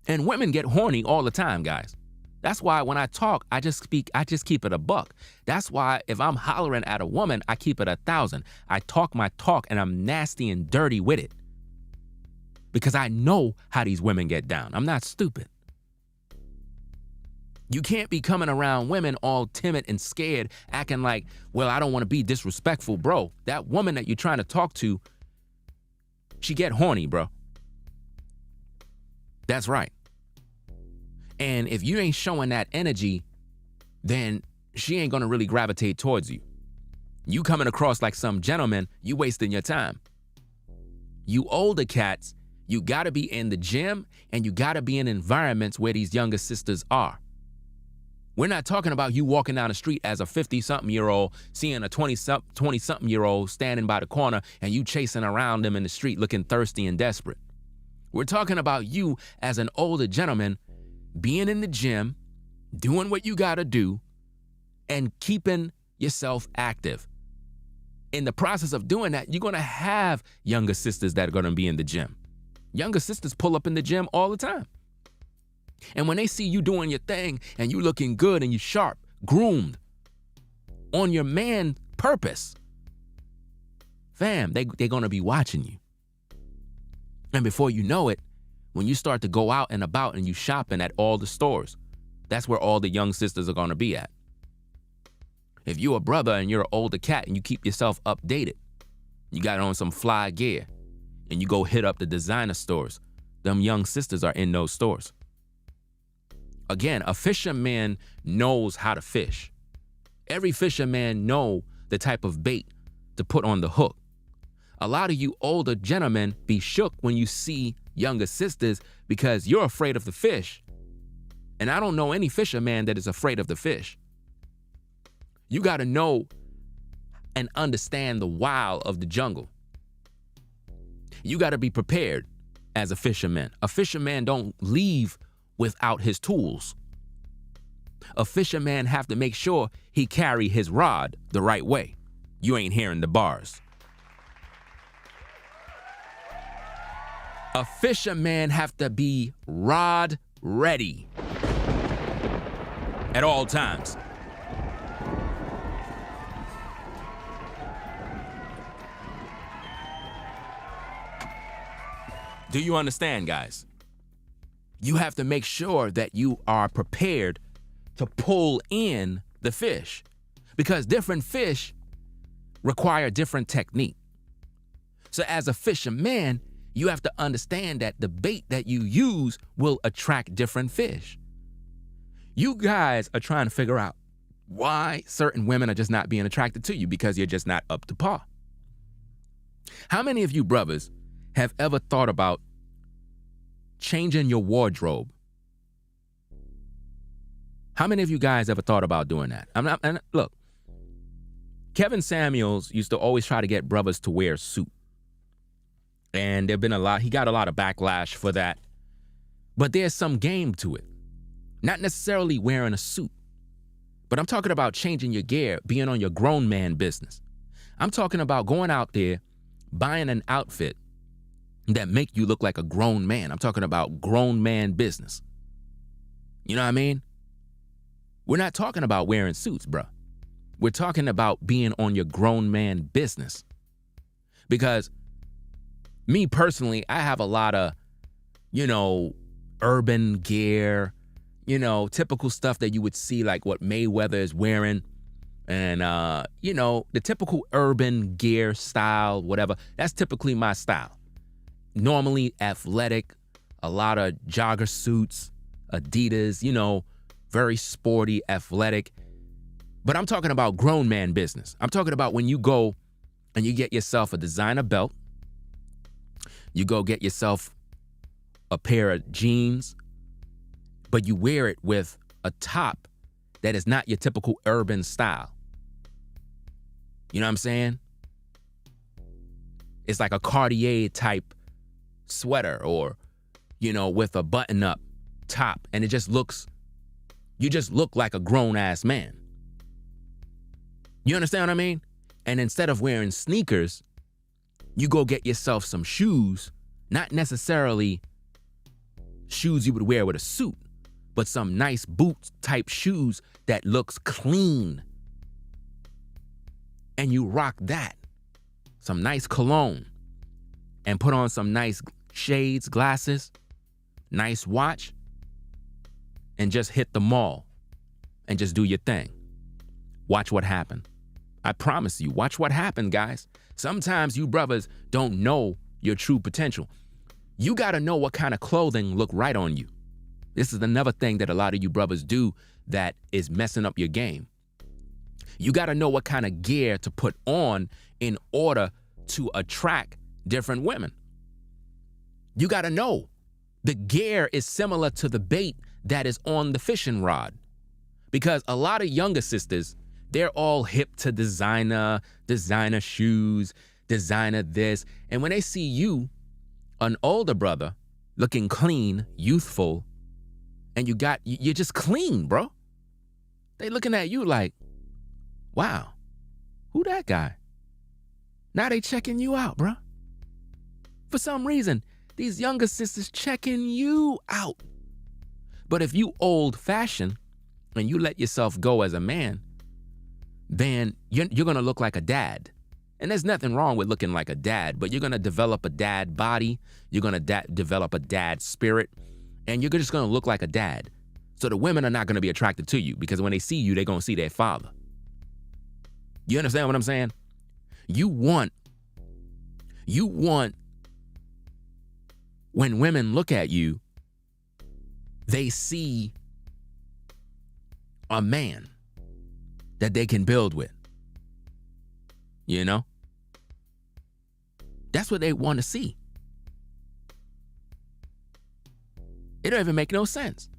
And women get horny all the time, guys. That's why when I talk, I just keep it a buck. That's why if I'm hollering at a woman, I keep it 1,000. I talk my talk and I'm nasty and dirty with it. Because I know how these women get down. I'm not stupid. You can't be coming around women all timid and scared, acting like, well, I don't want to be disrespectful, bro. That woman that you're trying to talk to, she get horny, bro. That's right. And if you ain't showing that energy, then she ain't going to really gravitate towards you. You coming across like some gentleman, you wasting your time. You older cats, you got to be in the gym and you got to be in environments where these younger sisters are. We're not talking about you walking down the street as a 50-something-year-old, seeing a 20-something-year-old standing by the corner and you chasing around them in the street looking thirsty and desperate. We're talking about you as an older gentleman being in the gym, doing what you got to do, and keeping yourself active. In the process of doing that, you're going to have younger sisters that are going to be in the gym. Younger sisters pull up in the gym all the time. And when they see you doing your thing and you looking good and you sharp, groomed, on your man purpose, fam, they're going to be watching you. And before you know it, when you start to go out and about and you shopping at all the stores, that's where all the young sisters are going to be at. If you're a brother and you're an older cat and you keep yourself updated, you got on some fly gear, and you go hit up the designer stores, them young sisters are in those stores. Again, a fisherman knows how to fish. Every fisherman know the type of bait to put on the hook. A lot of you older gentlemen be shook when you see younger sisters because you're afraid of the fish. And I don't know any fisherman that is afraid of the fish. You got to know and understand the wild of the jungle. You got to be prepared as a fisherman. A fisherman don't leave without his tools. A fisherman have to make sure he carry his rod the right way. You ain't hearing the bars. A fisherman have to be rod ready at all times. Do you understand, guys? You have to make sure that you are prepared to pull in the fish, because different fish require different technique. So as a fisherman, you have to understand that the bait that you use will attract different fish. You guys are trying to figure out why certain women are just not being attracted to you, because you're just not up to par. How many of you brothers have ever thought about changing your wardrobe? How many of you guys ever thought about doing that? And look, Kevin Samuels used to always try to get brothers to wear a suit. And he got a lot of backlash for that. But there's some game to it. Not necessarily wearing a suit, but I'm talking about changing your gear, being on your grown man business. I'm talking about going out there, buying an outfit that make you look like a grown man. I'm talking about grown man business. You know what I mean? We're not talking about wearing suits, bro. We're talking about being on your grown man business. Because Me personally, I have a lot of, urban gear, typical stuff that you would see, like what Mayweather is wearing. And, the typical urban gear style, whatever, that's typically my style. Normally athletic, a lot of jogger suits, Adidas, very sporty, athletic. But I'm talking about grown man business. I'm talking about when you go and you get yourself a designer belt, you go get yourself a pair of jeans, but you wear it with a top that is not your typical urban style. You know what I'm saying? It's like a Cartier type sweater or, with a button up top, and you just look like a grown ass man. You understand what I mean? And instead of wearing sneakers, you go get yourself some shoes, not necessarily shoes you would wear with a suit, but some nice boot type shoes that looks clean. And you rock that. Some nice cologne. And put on some nice shades, glasses, nice watch, and just hit the mall and just do your thing. Watch what happens. I promise you, watch what happens, guys. Sometimes you brothers don't know your true potential. You got to know what kind of clothing look right on you. This is another thing that a lot of you brothers do that is messing up your game. You got to know what kind of gear to put on in order to attract different women. You got to know the gear is similar to the bait that is on the fishing rod. Because a lot of younger sisters, they're all hip to designer shoes, designer this. And when they see you, an older brother, looking clean, youthful, and you're just clean, bro. They looking at you like, wow, who that guy? Now they checking you out, bro. For some reason, these younger sisters checking you out. But if you old fashioned and you let yourself go as a man, then you're going to look like a dad. And there's nothing wrong with looking like a dad, but you're going to develop a dad body. You're going to develop a dad spirit, and you're just going to look like a dad. So the women are not going to be attracted to you because when they see you, they're going to see their father. You understand what I'm saying? You want when women look at you, they see a man that they can build with. That's what they want to see. It don't even make no sense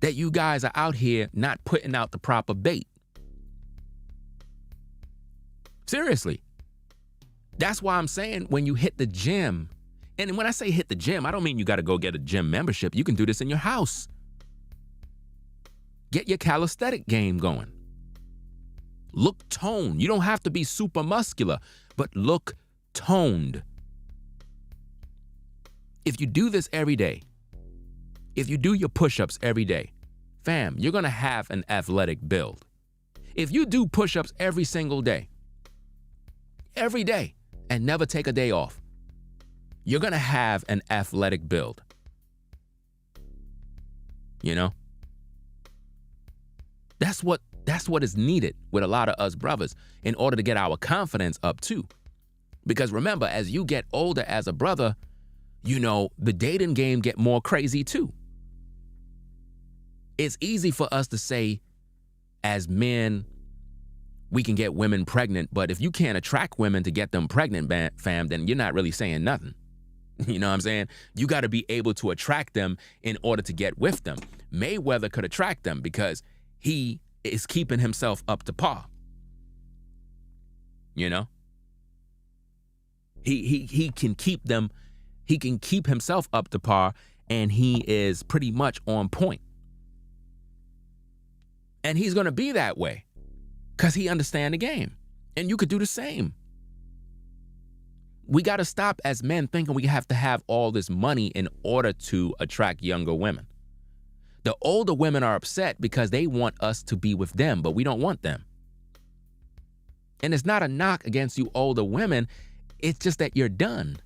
that you guys are out here not putting out the proper bait. Seriously. That's why I'm saying when you hit the gym, and when I say hit the gym, I don't mean you got to go get a gym membership. You can do this in your house. Get your calisthenic game going. Look toned. You don't have to be super muscular, but look toned. If you do this every day, if you do your push-ups every day, fam, you're going to have an athletic build. If you do push-ups every single day, and never take a day off, you're going to have an athletic build. That's what is needed with a lot of us brothers in order to get our confidence up too. Because remember, as you get older as a brother, the dating game get more crazy too. It's easy for us to say, as men, we can get women pregnant, but if you can't attract women to get them pregnant, fam, then you're not really saying nothing. You know what I'm saying? You got to be able to attract them in order to get with them. Mayweather could attract them because he is keeping himself up to par. He can keep them, he can keep himself up to par, and he is pretty much on point. And he's going to be that way because he understands the game. And you could do the same. We got to stop as men thinking we have to have all this money in order to attract younger women. The older women are upset because they want us to be with them, but we don't want them. And it's not a knock against you older women. It's just that you're done.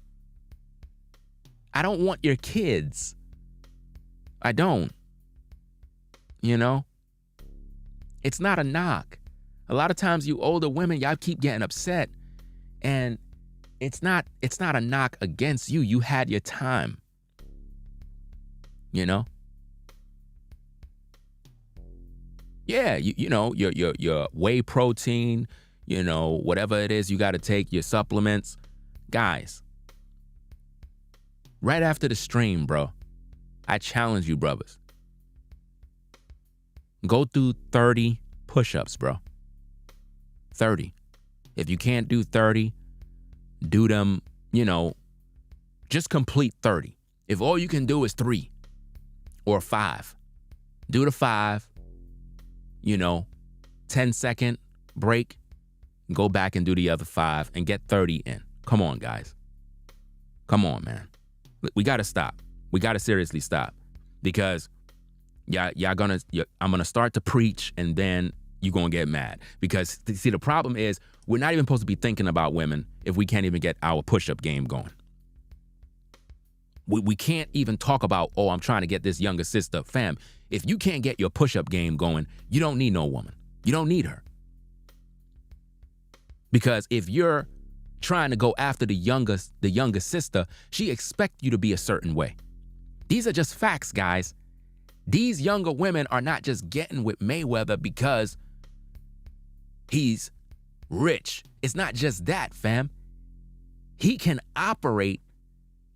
I don't want your kids. I don't. You know? It's not a knock. A lot of times you older women, y'all keep getting upset. And it's not a knock against you. You had your time. You know? Yeah, you know, your whey protein, you know, whatever it is you got to take, your supplements. Guys, right after the stream, bro, I challenge you, brothers. Go through 30 push-ups, bro. 30. If you can't do 30, do them, you know, just complete 30. If all you can do is 3 or 5, do the 5, you know, 10-second break, go back and do the other 5 and get 30 in. Come on, guys. Come on, man. We got to stop. We got to seriously stop, because I'm going to start to preach and then you're going to get mad. Because, see, the problem is we're not even supposed to be thinking about women if we can't even get our push-up game going. We can't even talk about, oh, I'm trying to get this younger sister. Fam, if you can't get your push-up game going, you don't need no woman. You don't need her. Because if you're trying to go after the younger sister, she expects you to be a certain way. These are just facts, guys. These younger women are not just getting with Mayweather because he's rich. It's not just that, fam. He can operate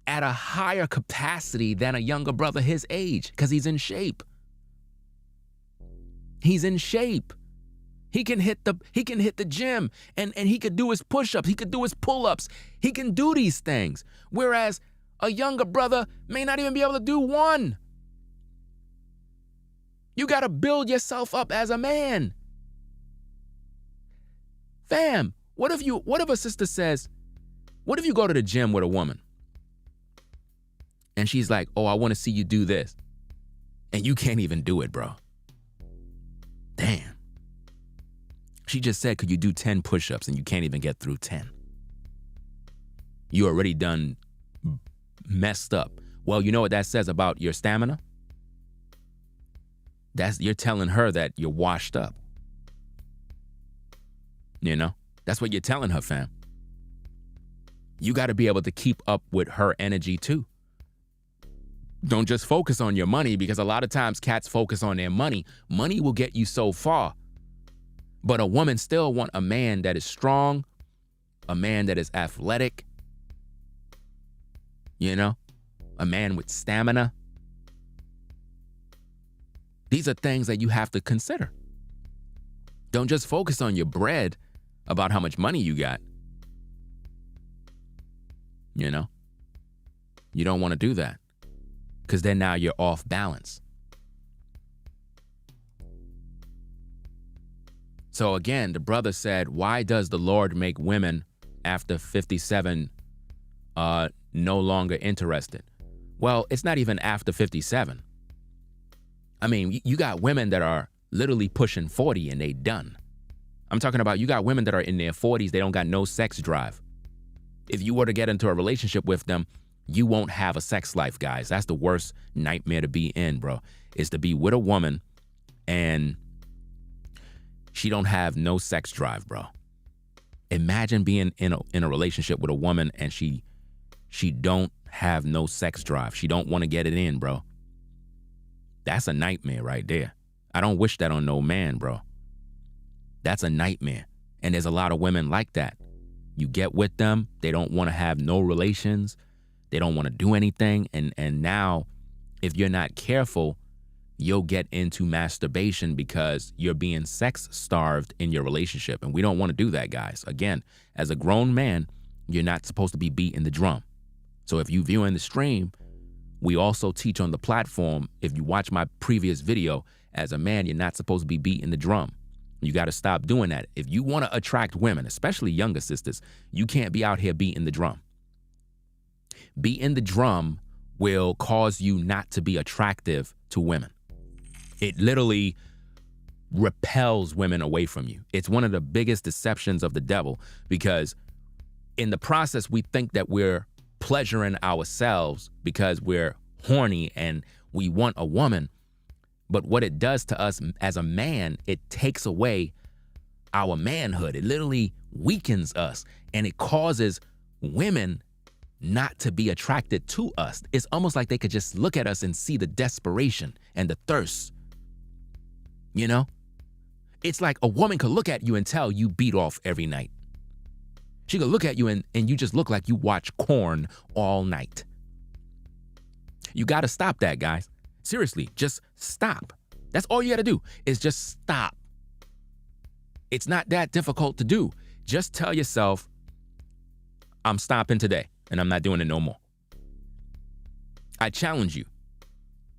at a higher capacity than a younger brother his age because he's in shape. He's in shape. He can hit the gym and he could do his push-ups. He could do his pull-ups. He can do these things. Whereas a younger brother may not even be able to do one. You got to build yourself up as a man. Fam, what if a sister says, what if you go to the gym with a woman and she's like, oh, I want to see you do this, and you can't even do it, bro? Damn. She just said, could you do 10 push-ups, and you can't even get through 10. You already done messed up. Well, you know what that says about your stamina? You're telling her that you're washed up. You know? That's what you're telling her, fam. You got to be able to keep up with her energy too. Don't just focus on your money, because a lot of times cats focus on their money. Money will get you so far. But a woman still want a man that is strong, a man that is athletic, you know, a man with stamina. These are things that you have to consider. Don't just focus on your bread about how much money you got. You know, you don't want to do that, because then now you're off balance. So again, the brother said, why does the Lord make women after 57 no longer interested? Well, it's not even after 57. I mean, you got women that are literally pushing 40 and they done. I'm talking about, you got women that are in their 40s, they don't got no sex drive. If you were to get into a relationship with them, you won't have a sex life, guys. That's the worst nightmare to be in, bro, is to be with a woman and she don't have no sex drive, bro. Imagine being in a relationship with a woman and she don't have no sex drive. She don't want to get it in, bro. That's a nightmare right there. I don't wish that on no man, bro. That's a nightmare. And there's a lot of women like that. You get with them, they don't want to have no relations. They don't want to do anything. And now, if you're not careful, you'll get into masturbation because you're being sex starved in your relationship. And we don't want to do that, guys. Again, as a grown man, you're not supposed to be beating the drum. So if you viewing the stream, we also teach on the platform, if you watch my previous video, as a man, you're not supposed to be beating the drum. You got to stop doing that. If you want to attract women, especially younger sisters, you can't be out here beating the drum. Beating the drum will cause you not to be attractive to women. It literally repels women away from you. It's one of the biggest deceptions of the devil, because in the process, we think that we're pleasuring ourselves because we're horny and we want a woman. But what it does to us as a man, it takes away our manhood. It literally weakens us, and it causes women not to be attracted to us. It's almost like they could just look at us and see the desperation and the thirst. You know? It's like a woman could look at you and tell you beat off every night. She could look at you and you just look like you watch corn all night. You got to stop that, guys. Seriously, just stop. That's all you got to do is just stop. It's not that difficult to do. Just tell yourself, I'm stopping today and I'm not doing it no more. I challenge you.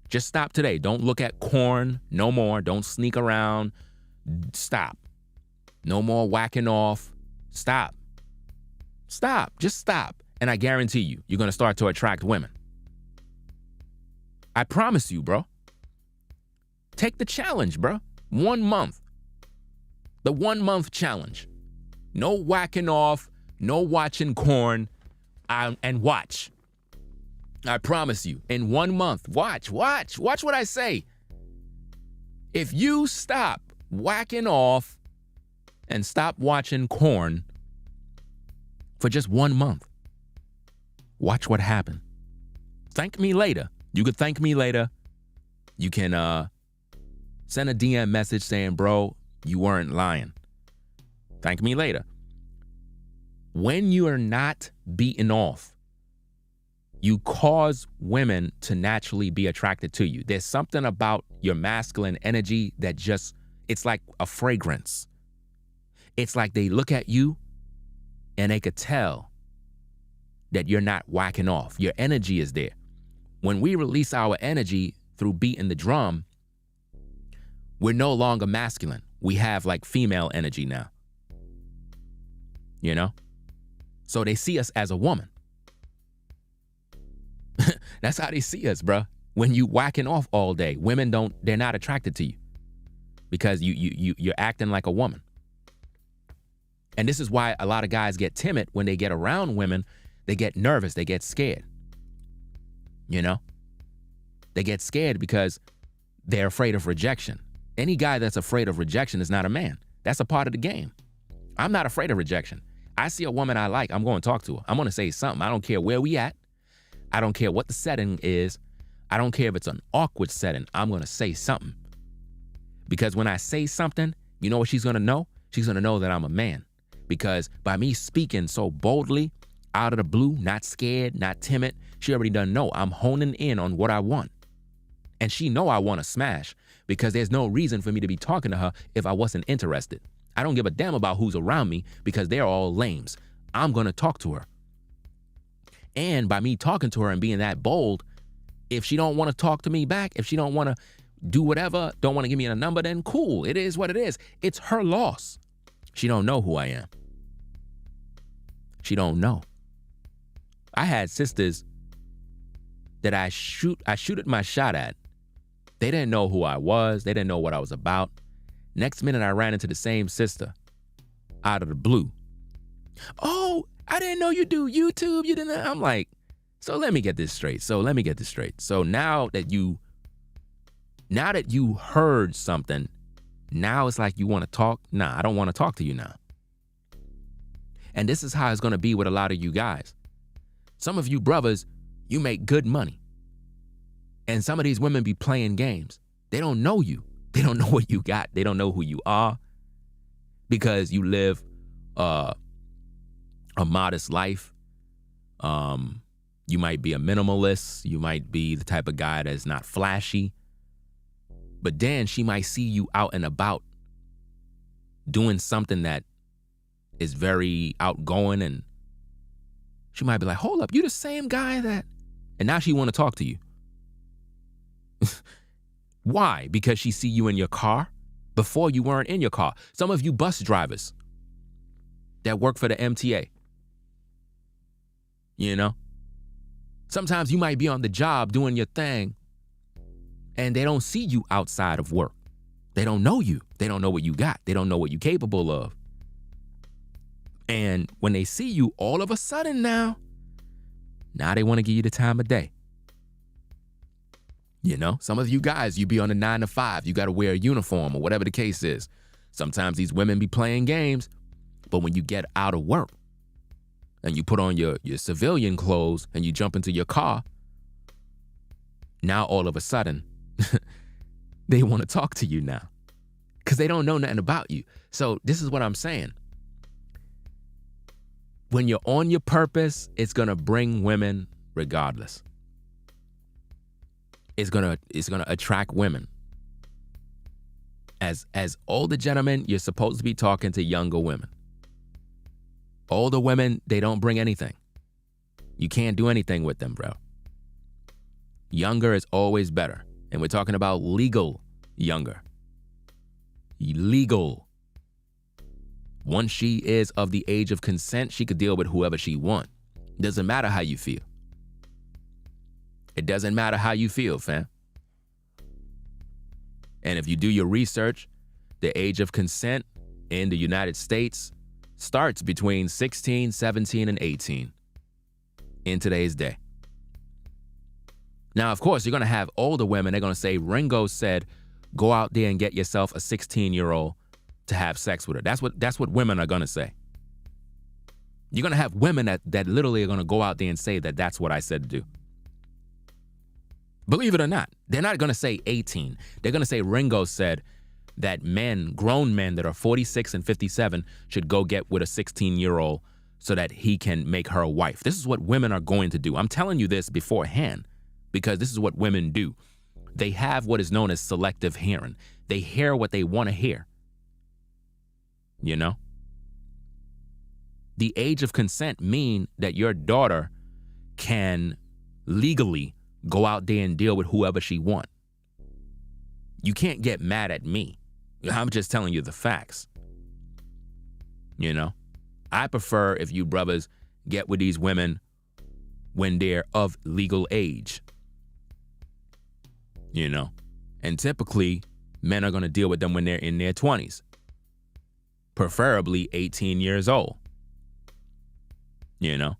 Just stop today. Don't look at corn no more. Don't sneak around. Stop. No more whacking off. Stop. Stop. Just stop. And I guarantee you, you're going to start to attract women. I promise you, bro. Take the challenge, bro. 1 month. The 1 month challenge. No whacking off, no watching corn, and watch. I promise you, in 1 month, watch what I say. If you stop whacking off and stop watching corn for just 1 month, watch what happens. Thank me later. You could thank me later. You can send a DM message saying, bro, you weren't lying. Thank me later. When you are not beaten off, you cause women to naturally be attracted to you. There's something about your masculine energy that just, it's like a fragrance. It's like they look at you and they could tell that you're not whacking off. Your energy is there. When we release our energy through beating the drum, we're no longer masculine. We have like female energy now. You know? So they see us as a woman. That's how they see us, bro. When you whacking off all day, women they're not attracted to you because you're acting like a woman. And this is why a lot of guys get timid when they get around women. They get nervous, they get scared. You know? They get scared because they're afraid of rejection. Any guy that's afraid of rejection is not a man. That's a part of the game. I'm not afraid of rejection. I see a woman I like, I'm going to talk to her. I'm going to say something. I don't care where we at. I don't care what the setting is. I don't care if it's an awkward setting. I'm going to say something. Because when I say something, you know what she's going to know? She's going to know that I'm a man. Because by me speaking so boldly, out of the blue, not scared, not timid, she already done know I'm honing in on what I want. And she know I want to smash because there's no reason for me to be talking to her if I wasn't interested. I don't give a damn about who's around me because they're all lames. I'm going to talk to her. And by me talking to her and being that bold, if she don't want to talk to me back, if she don't want to do whatever, don't want to give me a number, then cool. It is what it is. It's her loss. She don't know who I am. She don't know. I had sisters that I shooted my shot at. They didn't know who I was. They didn't know what I was about. Next minute, I ran into the same sister out of the blue. Oh, I didn't know you do YouTube. You didn't. I'm like, so let me get this straight. So now that you heard something, now it's like you want to talk. Nah, I don't want to talk to you now. And this is how it's going to be with a lot of you guys. Some of you brothers, you make good money. And some of these women be playing games. They don't know you. They don't know what you got. They don't know who you are because you live a modest life. You might be a minimalist. You might be the type of guy that's not flashy. But then she might see you out and about doing something that is very outgoing, and she might be like, hold up, you the same guy that... And now she want to talk to you. Why? Because she see you in your car? Before you weren't in your car. Some of you bus drivers that work for the MTA. You know? Sometimes you might be on the job doing your thing and they don't see you outside of work. They don't know you. They don't know what you got. They don't know what you're capable of. And when they see you, all of a sudden now Now they want to give you the time of day. You know, some of you guys, you be on a 9 to 5. You got to wear a uniform or whatever the case is. Sometimes these women be playing games, but when you get out of work and you put on your civilian clothes and you jump into your car, now all of a sudden, they want to talk to you now because they don't know nothing about you. So this is what I'm saying. When you're on your purpose, it's going to bring women regardless. It's gonna attract women. As older gentlemen, you're supposed to be talking to younger women. Older women, they don't bring anything. You can't do anything with them, bro. Younger is always better. And we're talking about legal younger. Legal. Once she is of the age of consent, she could deal with whoever she wants. Doesn't matter how you feel. It doesn't matter how you feel, fam. And if you do your research, the age of consent in the United States starts between 16, 17, and 18 in today's day. Now, of course, you're going to have older women. They're going to say, Ringo said, go out there and get yourself a 16-year-old to have sex with her. That's what women are going to say. You're going to have women that literally are going to go out there and say that that's what I said to do. Believe it or not, they're not going to say 18. They're going to say Ringo said that men, grown men that are 46 and 57 should go get with a 16-year-old so that he can make her a wife. This is what women are going to do. I'm telling you this beforehand because this is what women do. They have what is known as selective hearing. They hear what they want to hear. You know? The age of consent mean that your daughter can legally go out there and deal with whoever she wants. You can't get mad at me. I'm just telling you the facts. You know? I prefer if you brothers get with these women when they're of legal age. You know? And typically, men are going to deal with them when they're in their 20s. Preferably 18 years old. You know?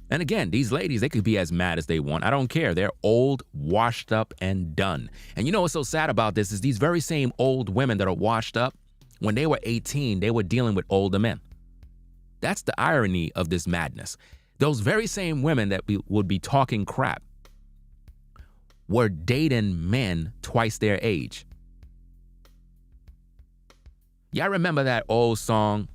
And again, these ladies, they could be as mad as they want. I don't care. They're old, washed up, and done. And you know what's so sad about this is these very same old women that are washed up, when they were 18, they were dealing with older men. That's the irony of this madness. Those very same women that would be talking crap were dating men twice their age. Y'all remember that old song?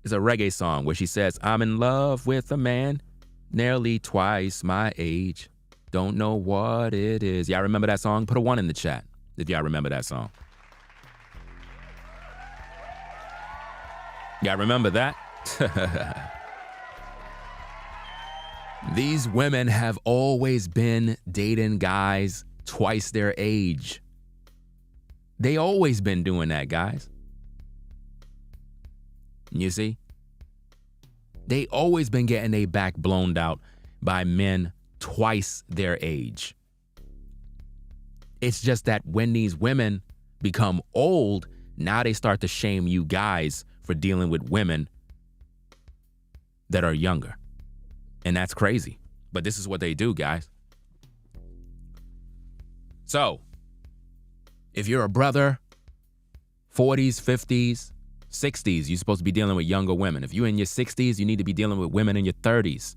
It's a reggae song where she says, I'm in love with a man nearly twice my age. Don't know what it is. Y'all remember that song? Put a 1 in the chat if y'all remember that song. Y'all remember that? These women have always been dating guys twice their age. They always been doing that, guys. You see? They always been getting their back blown out by men twice their age. It's just that when these women become old, now they start to shame you guys for dealing with women that are younger. And that's crazy. But this is what they do, guys. So, if you're a brother, 40s, 50s, 60s, you're supposed to be dealing with younger women. If you're in your 60s, you need to be dealing with women in your 30s.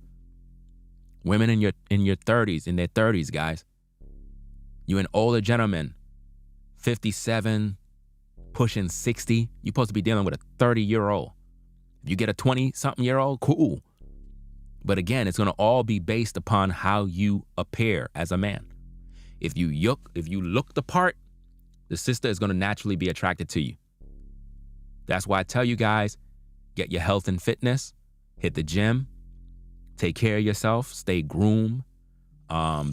Women in your 30s, in their 30s, guys. You're an older gentleman, 57, pushing 60. You're supposed to be dealing with a 30-year-old. If you get a 20-something-year-old, cool. But again, it's going to all be based upon how you appear as a man. If you look the part, the sister is going to naturally be attracted to you. That's why I tell you guys, get your health and fitness, hit the gym, take care of yourself, stay groomed,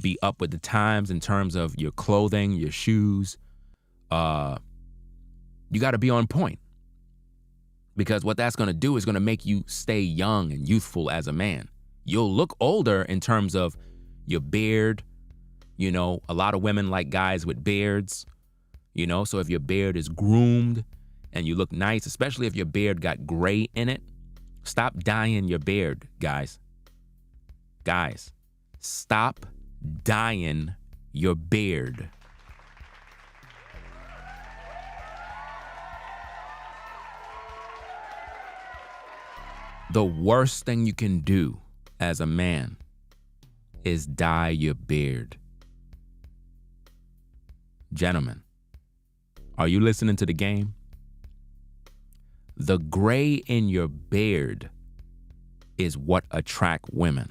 be up with the times in terms of your clothing, your shoes. You got to be on point. Because what that's going to do is going to make you stay young and youthful as a man. You'll look older in terms of your beard. You know, a lot of women like guys with beards. You know, so if your beard is groomed and you look nice, especially if your beard got gray in it, stop dyeing your beard, guys. Guys, stop dyeing your beard. The worst thing you can do as a man is dye your beard. Gentlemen, are you listening to the game? The gray in your beard is what attract women.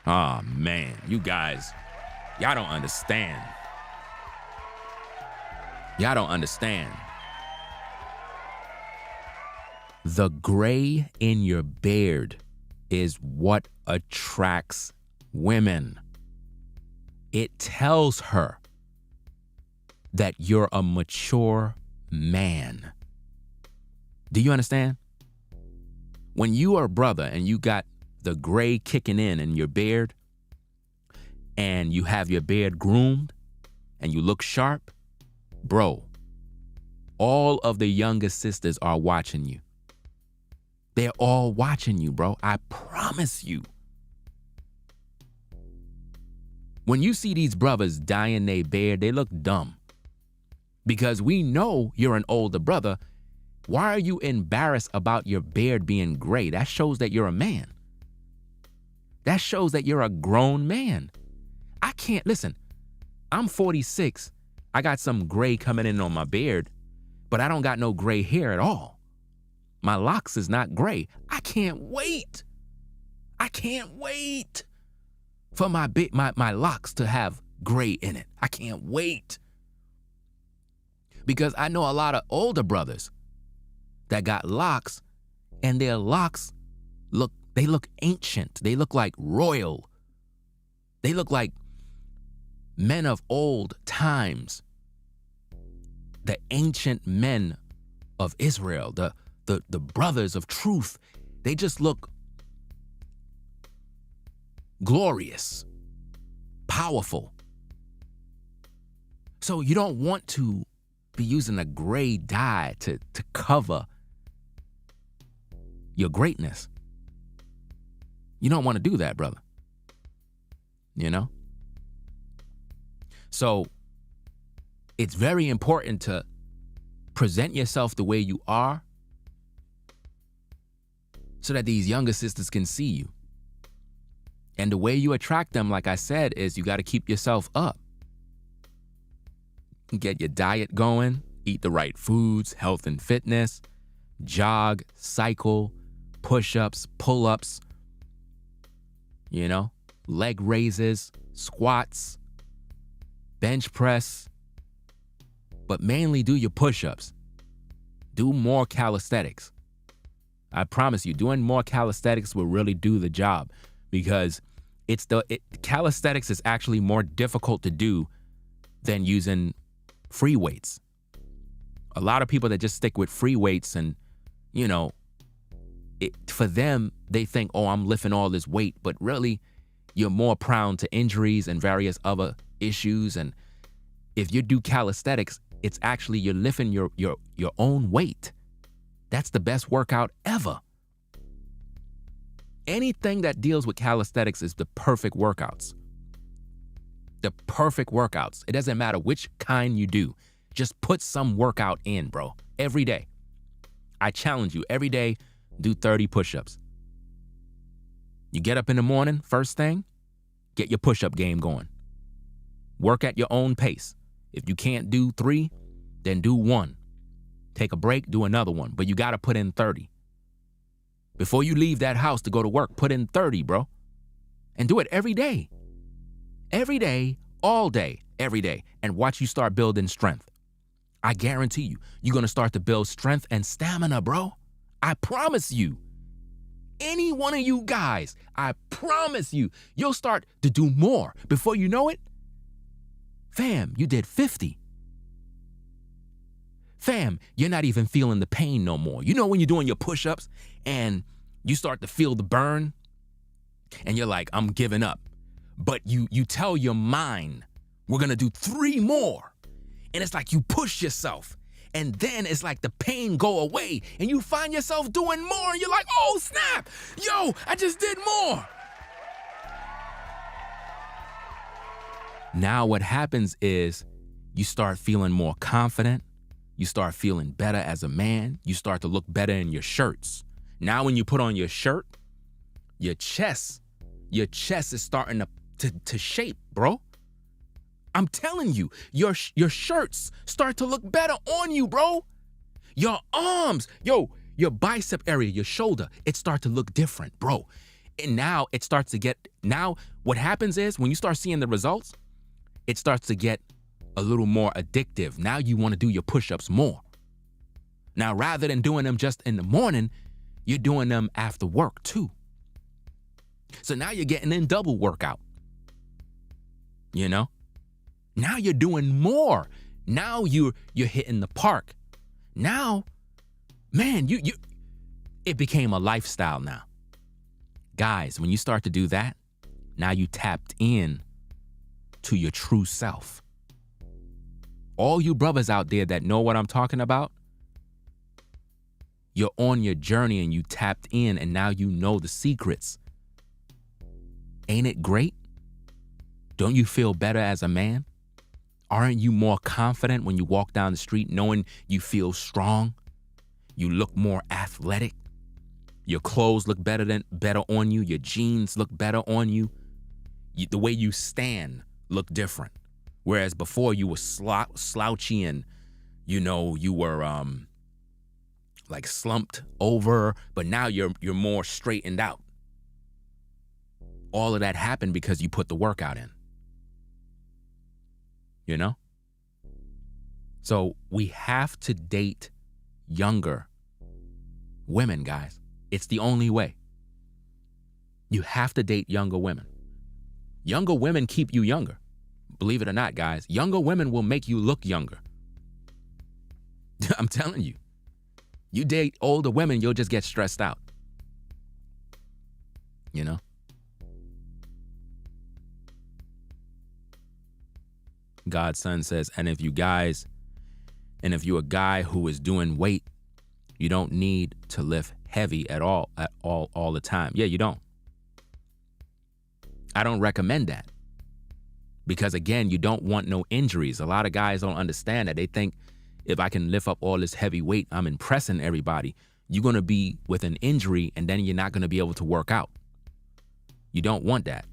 Oh man, you guys, y'all don't understand. Y'all don't understand. The gray in your beard is what attracts women. It tells her that you're a mature man. Do you understand? When you are a brother and you got the gray kicking in your beard, and you have your beard groomed and you look sharp, bro, all of the younger sisters are watching you. They're all watching you, bro. I promise you. When you see these brothers dyeing their beard, they look dumb. Because we know you're an older brother. Why are you embarrassed about your beard being gray? That shows that you're a man. That shows that you're a grown man. I can't, listen, I'm 46. I got some gray coming in on my beard, but I don't got no gray hair at all. My locks is not gray. I can't wait. I can't wait for my locks to have gray in it. I can't wait. Because I know a lot of older brothers that got locks, and their locks look ancient. They look like royal. They look like men of old times. The ancient men of Israel, the brothers of truth. They just look glorious, powerful. So you don't want to be using a gray dye to cover your greatness. You don't want to do that, brother. You know? So it's very important to present yourself the way you are so that these younger sisters can see you. And the way you attract them, like I said, is you got to keep yourself up. Get your diet going, eat the right foods, health and fitness, jog, cycle, push-ups, pull-ups, you know, leg raises, squats, bench press, but mainly do your push-ups. Do more calisthenics. I promise you, doing more calisthenics will really do the job, because calisthenics is actually more difficult to do than using free weights. A lot of people that just stick with free weights and, you know, for them, they think, oh, I'm lifting all this weight, but really you're more prone to injuries and various other issues. And if you do calisthenics, it's actually you're lifting your own weight. That's the best workout ever. Anything that deals with calisthenics is the perfect workouts. The perfect workouts. It doesn't matter which kind you do. Just put some workout in, bro. Every day. I challenge you, every day, do 30 push-ups. You get up in the morning, first thing, get your push-up game going. Work at your own pace. If you can't do 3, then do 1. Take a break, do another one, but you gotta put in 30. Before you leave that house to go to work, put in 30, bro. And do it every day. Every day, all day, every day. And watch you start building strength. I guarantee you, you're gonna start to build strength and stamina, bro. I promise you. Any one of you guys, I promise you, you'll start to do more. Before you know it, fam, you did 50. Fam, you're not even feeling the pain no more. You know when you're doing your push-ups and you start to feel the burn and you're like, I'm giving up. But you tell your mind, we're gonna do 3 more. And it's like you push yourself. And then it's like the pain go away and you find yourself doing more and you're like, oh snap, yo, I just did more. Now what happens is you start feeling more confident. You start feeling better as a man. You start to look better in your shirts. Now when you put on your shirt, your chest is starting to shape, bro. I'm telling you, your shirts start to look better on you, bro. Your arms, your bicep area, your shoulder, it starts to look different, bro. And now it starts to get, now what happens is when you start seeing the results, it starts to get a little more addictive. Now you want to do your push-ups more. Now, rather than doing them just in the morning, you're doing them after work too. So now you're getting in double workout. You know? Now you're doing more. Now you're hitting the park. Now, man, it became a lifestyle now. Guys, when you start to do that, now you tapped in to your true self. All you brothers out there that know what I'm talking about, you're on your journey and you tapped in and now you know the secrets. Ain't it great? Don't you feel better as a man? Aren't you more confident when you walk down the street knowing you feel strong? You look more athletic. Your clothes look better on you. Your jeans look better on you. The way you stand look different. Whereas before you were slouchy and, you were like slumped over, but now you're more straightened out. All of that happened because you put the workout in. You know? So we have to date younger women, guys. It's the only way. You have to date younger women. Younger women keep you younger. Believe it or not, guys, younger women will make you look younger. I'm telling you. You date older women, you'll just get stressed out. You know? Godson says, and if you're a guy who is doing weight, you don't need to lift heavy at all the time. Yeah, you don't. I don't recommend that. Because again, you don't want no injuries. A lot of guys don't understand that. They think if I can lift up all this heavy weight, I'm impressing everybody. You're going to be with an injury and then you're not going to be able to work out. You don't want that.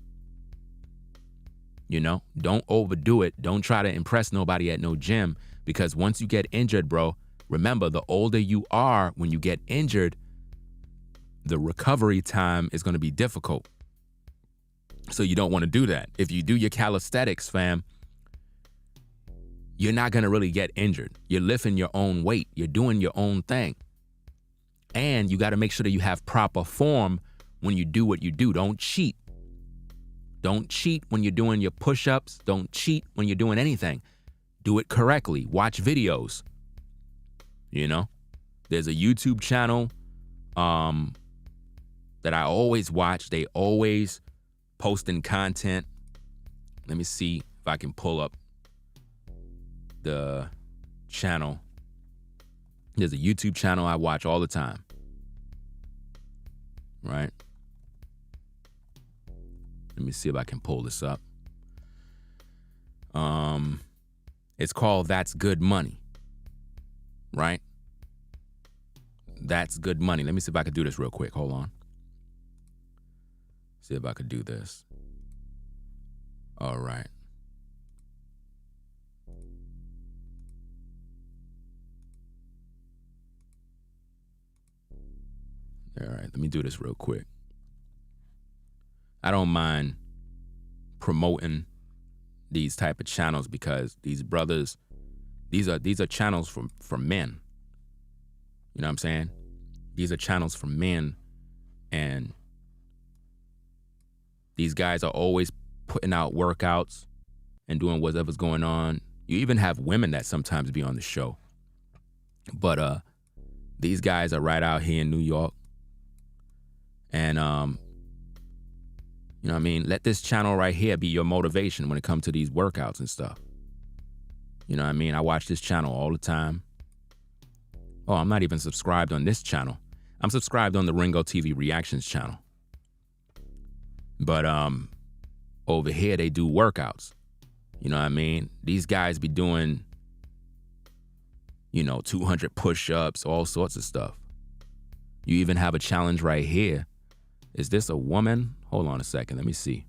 Don't overdo it. Don't try to impress nobody at no gym, because once you get injured, bro, remember, the older you are, when you get injured, the recovery time is going to be difficult. So you don't want to do that. If you do your calisthenics, fam, you're not going to really get injured. You're lifting your own weight. You're doing your own thing. And you got to make sure that you have proper form when you do what you do. Don't cheat. Don't cheat when you're doing your push-ups. Don't cheat when you're doing anything. Do it correctly. Watch videos. There's a YouTube channel that I always watch. They always posting content. Let me see if I can pull up the channel. There's a YouTube channel I watch all the time. Right? Let me see if I can pull this up. It's called That's Good Money. Right? That's Good Money. Let me see if I can do this real quick. Hold on. See if I could do this. All right. All right, let me do this real quick. I don't mind promoting these type of channels because these brothers, these are channels for men. You know what I'm saying? These are channels for men, and these guys are always putting out workouts and doing whatever's going on. You even have women that sometimes be on the show. But these guys are right out here in New York. And you know what I mean? Let this channel right here be your motivation when it comes to these workouts and stuff. You know what I mean? I watch this channel all the time. Oh, I'm not even subscribed on this channel. I'm subscribed on the Ringo TV Reactions channel. But over here they do workouts. You know what I mean? These guys be doing, 200 push-ups, all sorts of stuff. You even have a challenge right here. Is this a woman? Hold on a second. Let me see.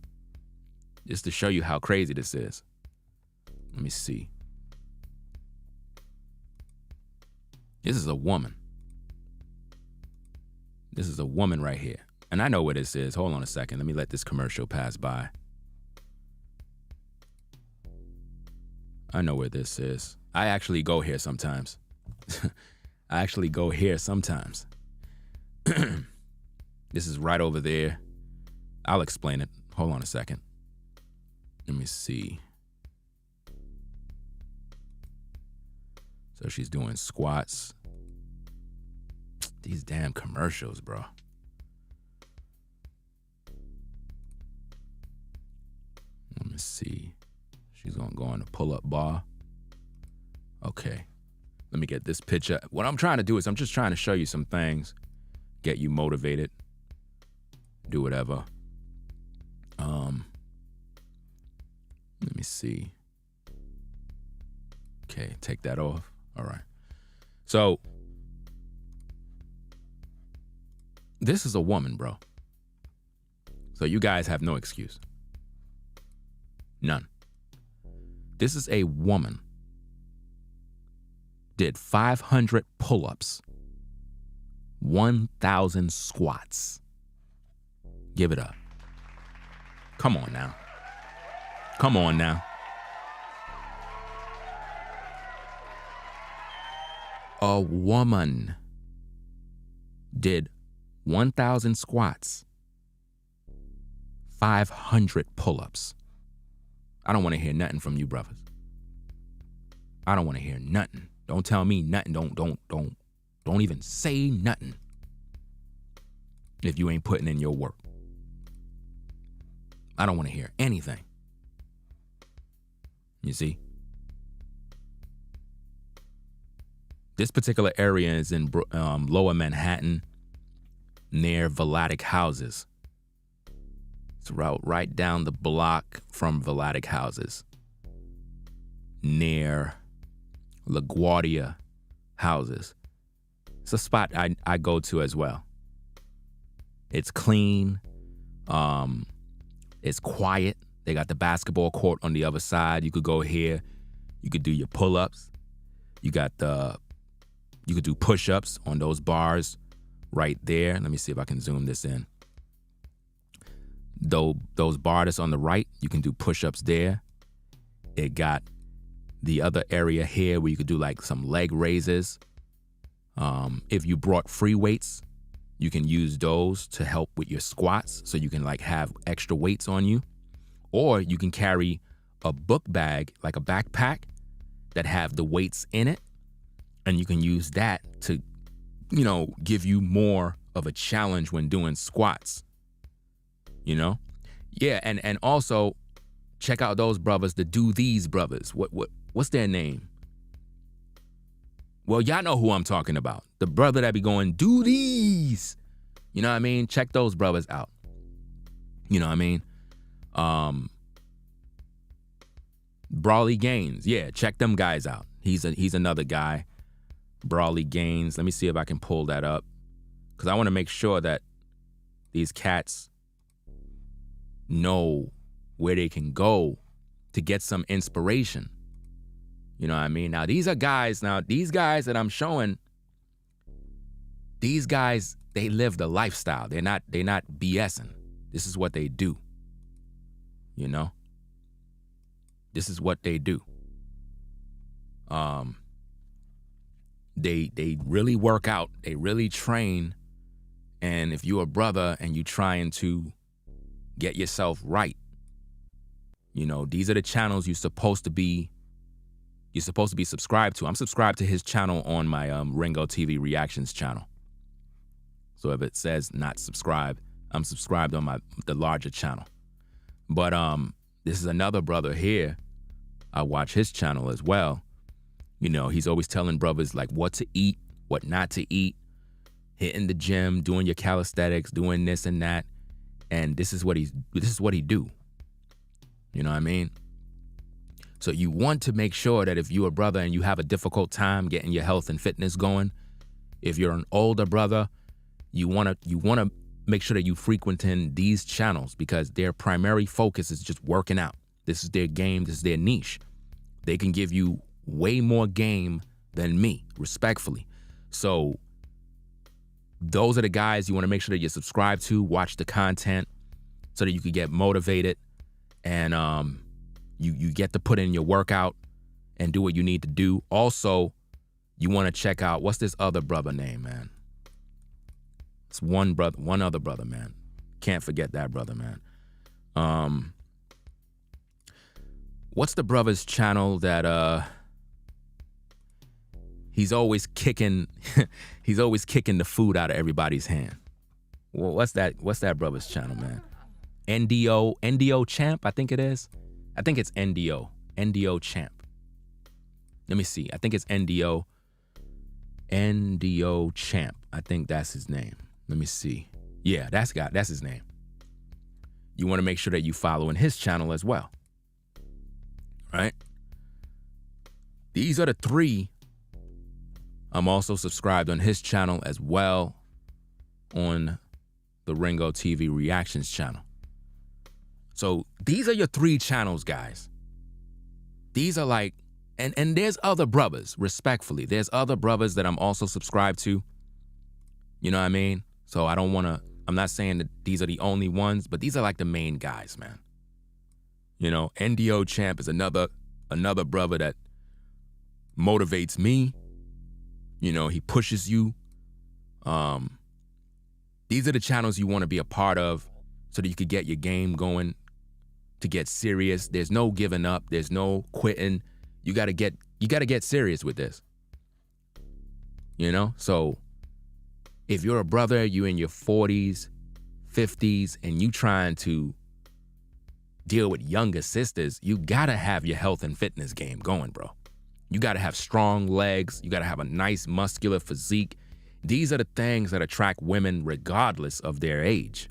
Just to show you how crazy this is. Let me see. This is a woman. This is a woman right here. And I know where this is. Hold on a second. Let me let this commercial pass by. I know where this is. I actually go here sometimes. This is right over there. I'll explain it. Hold on a second. Let me see. So she's doing squats. These damn commercials, bro. Let me see. She's gonna go on the pull-up bar. Okay. Let me get this picture. What I'm trying to do is I'm just trying to show you some things, get you motivated, do whatever. Let me see. Okay, take that off. All right. So this is a woman, bro. So you guys have no excuse. None. This is a woman. Did 500 pull-ups, 1,000 squats. Give it up. Come on now. Come on now. A woman did 1,000 squats, 500 pull-ups. I don't want to hear nothing from you brothers. I don't want to hear nothing. Don't tell me nothing. Don't even say nothing if you ain't putting in your work. I don't want to hear anything. You see? This particular area is in Lower Manhattan, near Vladeck Houses. It's right down the block from Vladeck Houses, near LaGuardia Houses. It's a spot I go to as well. It's clean. It's quiet. They got the basketball court on the other side. You could go here. You could do your pull-ups. You could do push-ups on those bars right there. Let me see if I can zoom this in. Those bars that's on the right, you can do push-ups there. It got the other area here where you could do like some leg raises. If you brought free weights, you can use those to help with your squats, so you can like have extra weights on you. Or you can carry a book bag, like a backpack, that have the weights in it, and you can use that to, give you more of a challenge when doing squats. Yeah, and also check out those brothers, the Do These brothers. What's their name? Well, y'all know who I'm talking about. The brother that be going, do these. You know what I mean? Check those brothers out. You know what I mean? Brawley Gaines. Yeah, check them guys out. He's another guy. Brawley Gaines. Let me see if I can pull that up, because I want to make sure that these cats know where they can go to get some inspiration. You know what I mean? Now, these guys that I'm showing, these guys, they live the lifestyle. They're not BSing. This is what they do. This is what they do. They really work out. They really train. And if you're a brother and you trying to get yourself right, these are the channels you're supposed to be subscribed to. I'm subscribed to his channel on my Ringo TV Reactions channel. So if it says not subscribed, I'm subscribed on the larger channel. But this is another brother here. I watch his channel as well. He's always telling brothers like what to eat, what not to eat, hitting the gym, doing your calisthenics, doing this and that. And this is what he do. You know what I mean? So you want to make sure that if you're a brother and you have a difficult time getting your health and fitness going, if you're an older brother, you want to make sure that you frequenting these channels because their primary focus is just working out. This is their game. This is their niche. They can give you way more game than me, respectfully. So those are the guys you want to make sure that you're subscribed to, watch the content so that you can get motivated and you get to put in your workout and do what you need to do. Also, you want to check out, what's this other brother name, man? It's one other brother, man. Can't forget that brother, man. What's the brother's channel that he's always kicking the food out of everybody's hand? Well, what's that brother's channel, man? NDO Champ, I think it is. I think it's NDO Champ. Let me see. I think it's NDO Champ. I think that's his name. Let me see. Yeah, that's his name. You want to make sure that you following his channel as well. Right? These are the three. I'm also subscribed on his channel as well on the Ringo TV Reactions channel. So these are your three channels, guys. These are like, and there's other brothers, respectfully. There's other brothers that I'm also subscribed to. You know what I mean? So I'm not saying that these are the only ones, but these are like the main guys, man. You know, NDO Champ is another brother that motivates me. You know, he pushes you. These are the channels you want to be a part of so that you could get your game going, to get serious. There's no giving up. There's no quitting. You gotta get serious with this. You know? So if you're a brother, you in your 40s, 50s, and you trying to deal with younger sisters, you gotta have your health and fitness game going, bro. You gotta have strong legs. You gotta have a nice muscular physique. These are the things that attract women regardless of their age.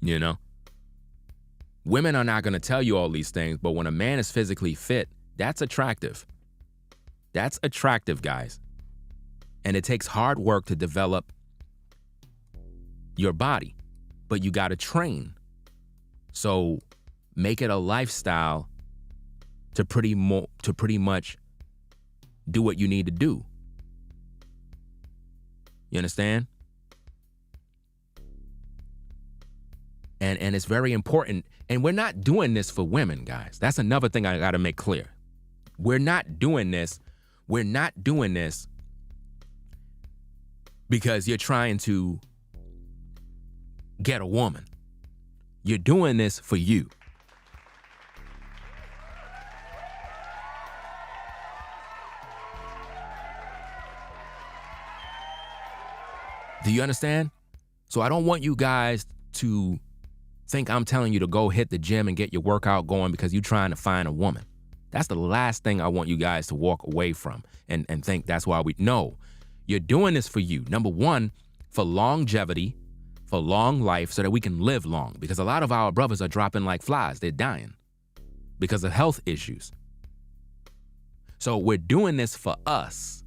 You know? Women are not gonna tell you all these things, but when a man is physically fit, that's attractive. That's attractive, guys. And it takes hard work to develop your body, but you gotta train. So make it a lifestyle to pretty much do what you need to do. You understand? And it's very important. And we're not doing this for women, guys. That's another thing I gotta make clear. We're not doing this because you're trying to get a woman. You're doing this for you. Do you understand? So I don't want you guys to think I'm telling you to go hit the gym and get your workout going because you're trying to find a woman. That's the last thing I want you guys to walk away from and think that's why no. You're doing this for you. Number one, for longevity, for long life, so that we can live long. Because a lot of our brothers are dropping like flies. They're dying because of health issues. So we're doing this for us.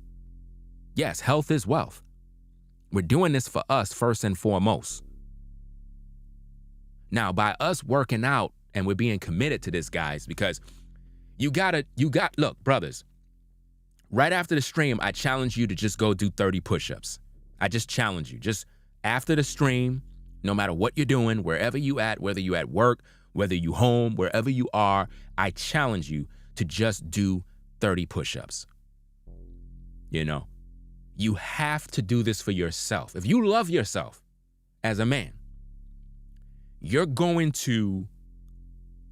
Yes, health is wealth. We're doing this for us first and foremost. Now, by us working out and we're being committed to this, guys, because look, brothers, right after the stream, I challenge you to just go do 30 push-ups. I just challenge you. Just after the stream, no matter what you're doing, wherever you at, whether you at work, whether you home, wherever you are, I challenge you to just do 30 push-ups. You know? You have to do this for yourself. If you love yourself as a man, you're going to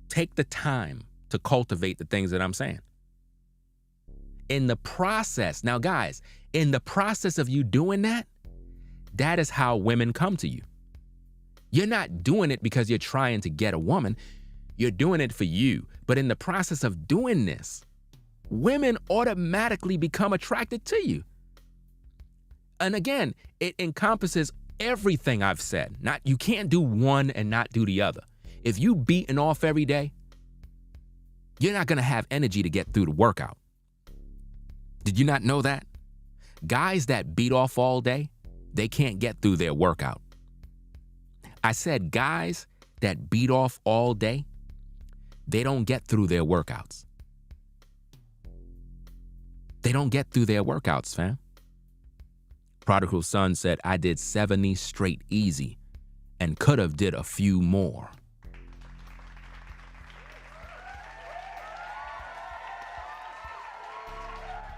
take the time to cultivate the things that I'm saying. In the process, now guys, in the process of you doing that, that is how women come to you. You're not doing it because you're trying to get a woman. You're doing it for you. But in the process of doing this, women automatically become attracted to you. And again, it encompasses everything I've said. You can't do one and not do the other. If you beating off every day, you're not going to have energy to get through the workout. Did you not know that? Guys that beat off all day, they can't get through their workout. I said guys that beat off all day, they don't get through their workouts. They don't get through their workouts, fam. Prodigal son said, I did 70 straight easy and could have did a few more.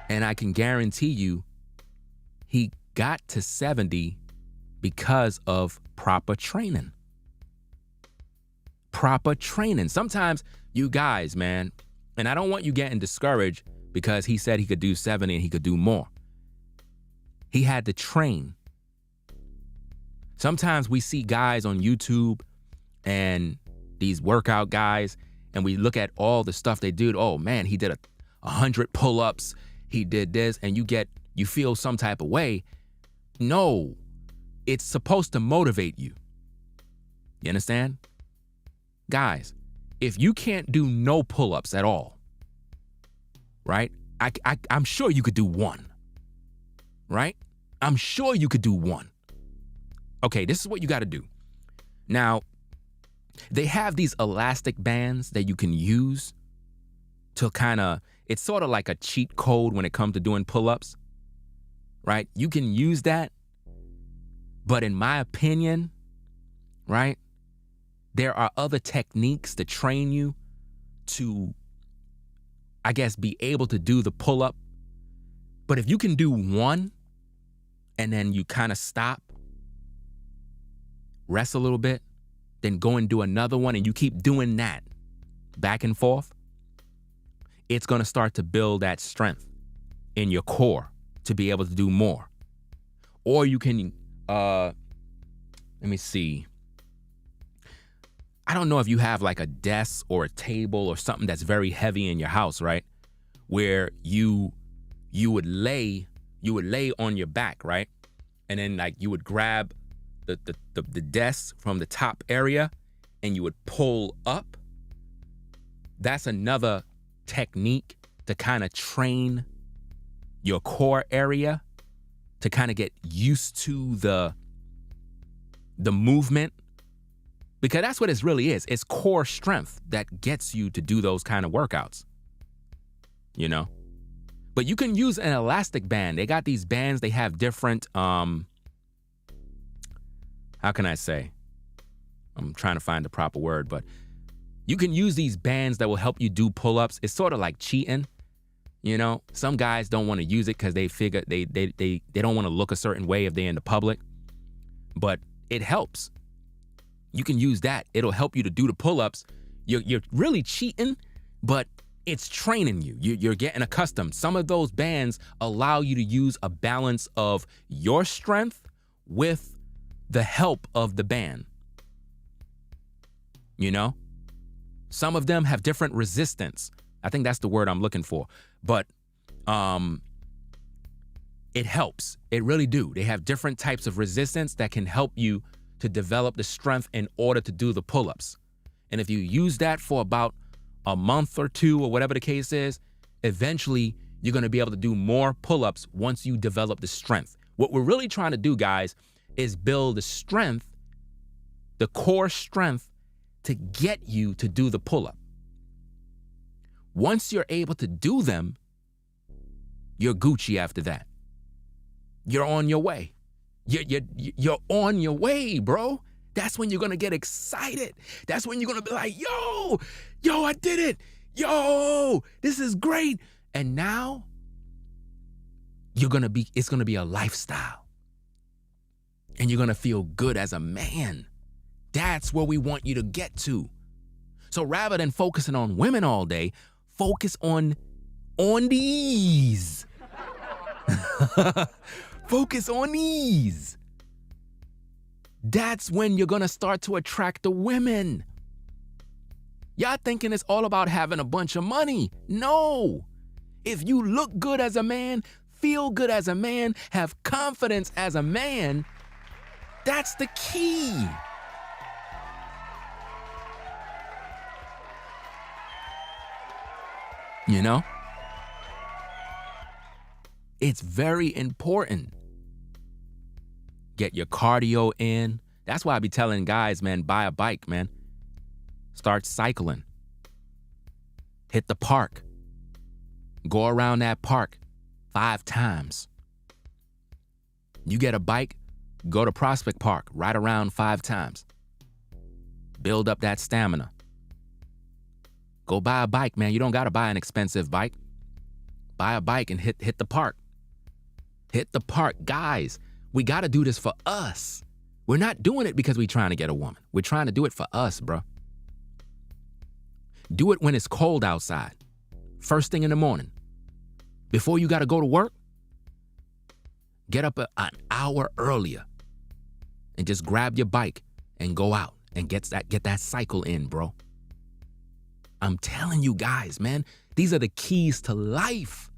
And I can guarantee you, he got to 70 because of proper training. Proper training. Sometimes you guys, man, and I don't want you getting discouraged because he said he could do 70 and he could do more. He had to train. Sometimes we see guys on YouTube and these workout guys, and we look at all the stuff they do. Oh man, he did 100 pull-ups. He did this, and you feel some type of way. No, it's supposed to motivate you. You understand? Guys, if you can't do no pull-ups at all, right? I'm sure you could do one, right? I'm sure you could do one. Okay, this is what you got to do. Now, they have these elastic bands that you can use to it's sort of like a cheat code when it comes to doing pull-ups, right? You can use that, but in my opinion, right, there are other techniques to train you to, I guess, be able to do the pull-up. But if you can do one and then you kind of stop, rest a little bit, then go and do another one, and you keep doing that back and forth, it's going to start to build that strength in your core to be able to do more. Or you can, let me see. I don't know if you have like a desk or a table or something that's very heavy in your house, right? Where you would lay on your back, right? And then like you would grab the desk from the top area and you would pull up. That's another technique to kind of train your core area to kind of get used to the movement, because that's what it really is. It's core strength that gets you to do those kind of workouts, you know? But you can use an elastic band. They got these bands, they have different, how can I say? I'm trying to find the proper word, but you can use these bands that will help you do pull-ups. It's sort of like cheating, you know? Some guys don't want to use it because they figure they don't want to look a certain way if they're in the public, but it helps. You can use that. It'll help you to do the pull-ups. You're really cheating, but it's training you. You're getting accustomed. Some of those bands allow you to use a balance of your strength with the help of the band. You know? Some of them have different resistance. I think that's the word I'm looking for. But it helps. It really do. They have different types of resistance that can help you to develop the strength in order to do the pull-ups. And if you use that for about a month or two or whatever the case is, eventually you're going to be able to do more pull-ups once you develop the strength. What we're really trying to do, guys, is build the strength, the core strength, to get you to do the pull-up. Once you're able to do them, you're Gucci after that. You're on your way. You're on your way, bro. That's when you're going to get excited. That's when you're going to be like, yo, I did it. Yo, this is great. And now it's going to be a lifestyle. And you're going to feel good as a man. That's where we want you to get to. So rather than focusing on women all day, focus on these. Focus on these. That's when you're going to start to attract the women. Y'all thinking it's all about having a bunch of money. No. If you look good as a man, feel good as a man, have confidence as a man, that's the key. You know? It's very important. Get your cardio in. That's why I be telling guys, man, buy a bike, man. Start cycling. Hit the park. Go around that park 5 times. You get a bike, go to Prospect Park, ride around 5 times. Build up that stamina. Go buy a bike, man. You don't got to buy an expensive bike. Buy a bike and hit the park. Hit the park. Guys, we got to do this for us. We're not doing it because we're trying to get a woman. We're trying to do it for us, bro. Do it when it's cold outside. First thing in the morning. Before you got to go to work, get up an hour earlier and just grab your bike and go out and get that cycle in, bro. I'm telling you guys, man, these are the keys to life.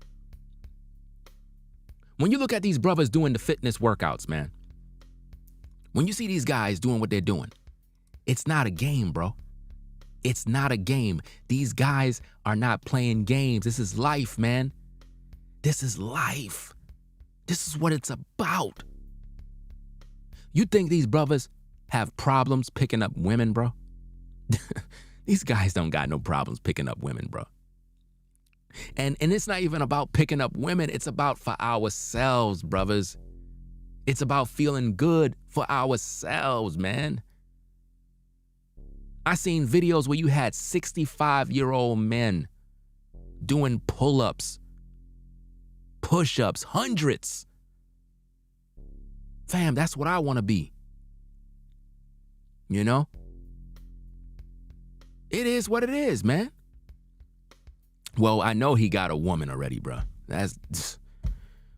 When you look at these brothers doing the fitness workouts, man, when you see these guys doing what they're doing, it's not a game, bro. It's not a game. These guys are not playing games. This is life, man. This is life. This is what it's about. You think these brothers have problems picking up women, bro? These guys don't got no problems picking up women, bro. And it's not even about picking up women. It's about for ourselves, brothers. It's about feeling good for ourselves, man. I seen videos where you had 65-year-old men doing pull-ups, push-ups, hundreds. Fam, that's what I want to be. You know? It is what it is, man. Well, I know he got a woman already, bro.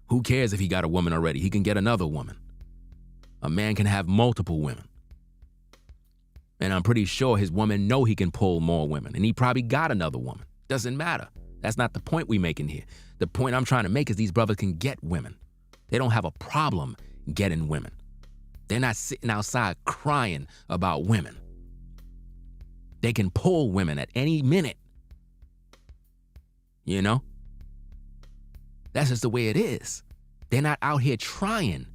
Who cares if he got a woman already? He can get another woman. A man can have multiple women. And I'm pretty sure his woman know he can pull more women. And he probably got another woman. Doesn't matter. That's not the point we making here. The point I'm trying to make is these brothers can get women. They don't have a problem getting women. They're not sitting outside crying about women. They can pull women at any minute. You know? That's just the way it is. They're not out here trying.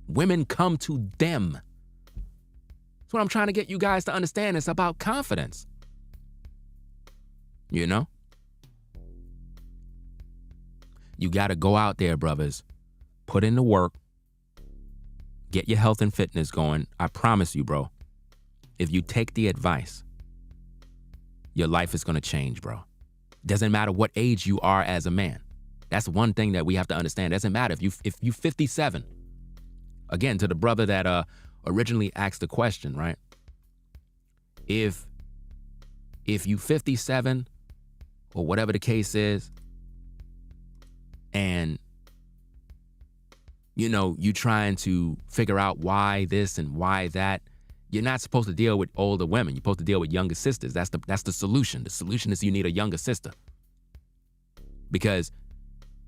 Women come to them. That's what I'm trying to get you guys to understand. It's about confidence. You know? You got to go out there, brothers. Put in the work. Get your health and fitness going. I promise you, bro. If you take the advice, your life is going to change, bro. Doesn't matter what age you are as a man. That's one thing that we have to understand. Doesn't matter if you 57. Again, to the brother that originally asked the question, right? If you 57 or whatever the case is, and you know, you trying to figure out why this and why that, you're not supposed to deal with older women. You're supposed to deal with younger sisters. That's the solution. The solution is you need a younger sister. Because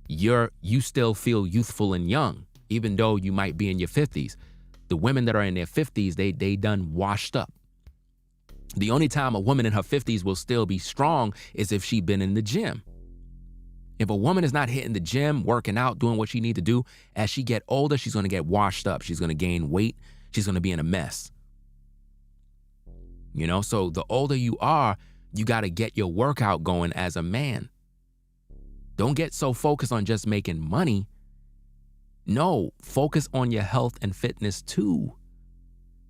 you still feel youthful and young, even though you might be in your 50s. The women that are in their 50s, they done washed up. The only time a woman in her 50s will still be strong is if she been in the gym. If a woman is not hitting the gym, working out, doing what she need to do, as she get older, she's going to get washed up. She's going to gain weight. She's going to be in a mess. You know, so the older you are, you got to get your workout going as a man. Don't get so focused on just making money. No, focus on your health and fitness too.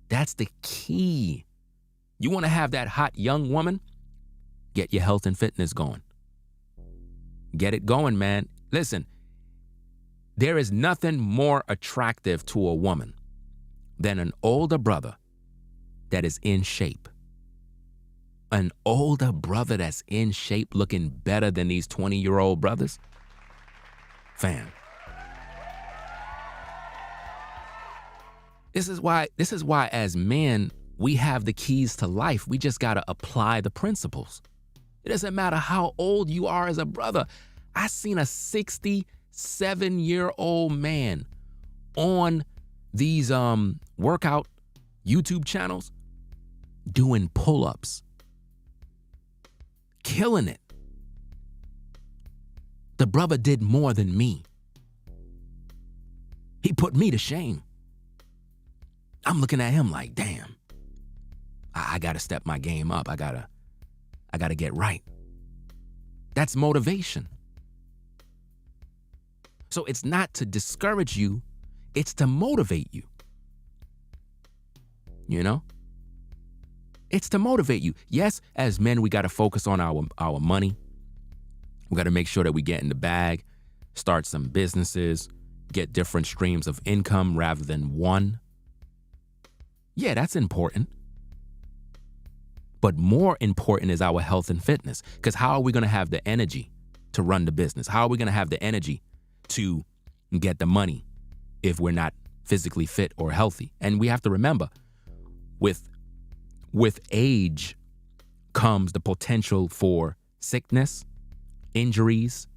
That's the key. You want to have that hot young woman? Get your health and fitness going. Get it going, man. Listen, there is nothing more attractive to a woman than an older brother that is in shape. An older brother that's in shape looking better than these 20-year-old brothers? Fam. This is why as men, we have the keys to life. We just got to apply the principles. It doesn't matter how old you are as a brother. I seen a 67-year-old man on these workout YouTube channels doing pull-ups. Killing it. The brother did more than me. He put me to shame. I'm looking at him like, damn, I got to step my game up. I got to get right. That's motivation. So it's not to discourage you, it's to motivate you. You know? It's to motivate you. Yes, as men, we got to focus on our money. We got to make sure that we get in the bag, start some businesses, get different streams of income rather than one. Yeah, that's important. But more important is our health and fitness, because how are we going to have the energy to run the business? How are we going to have the energy to get the money if we're not physically fit or healthy? And we have to remember, with age comes the potential for sickness, injuries,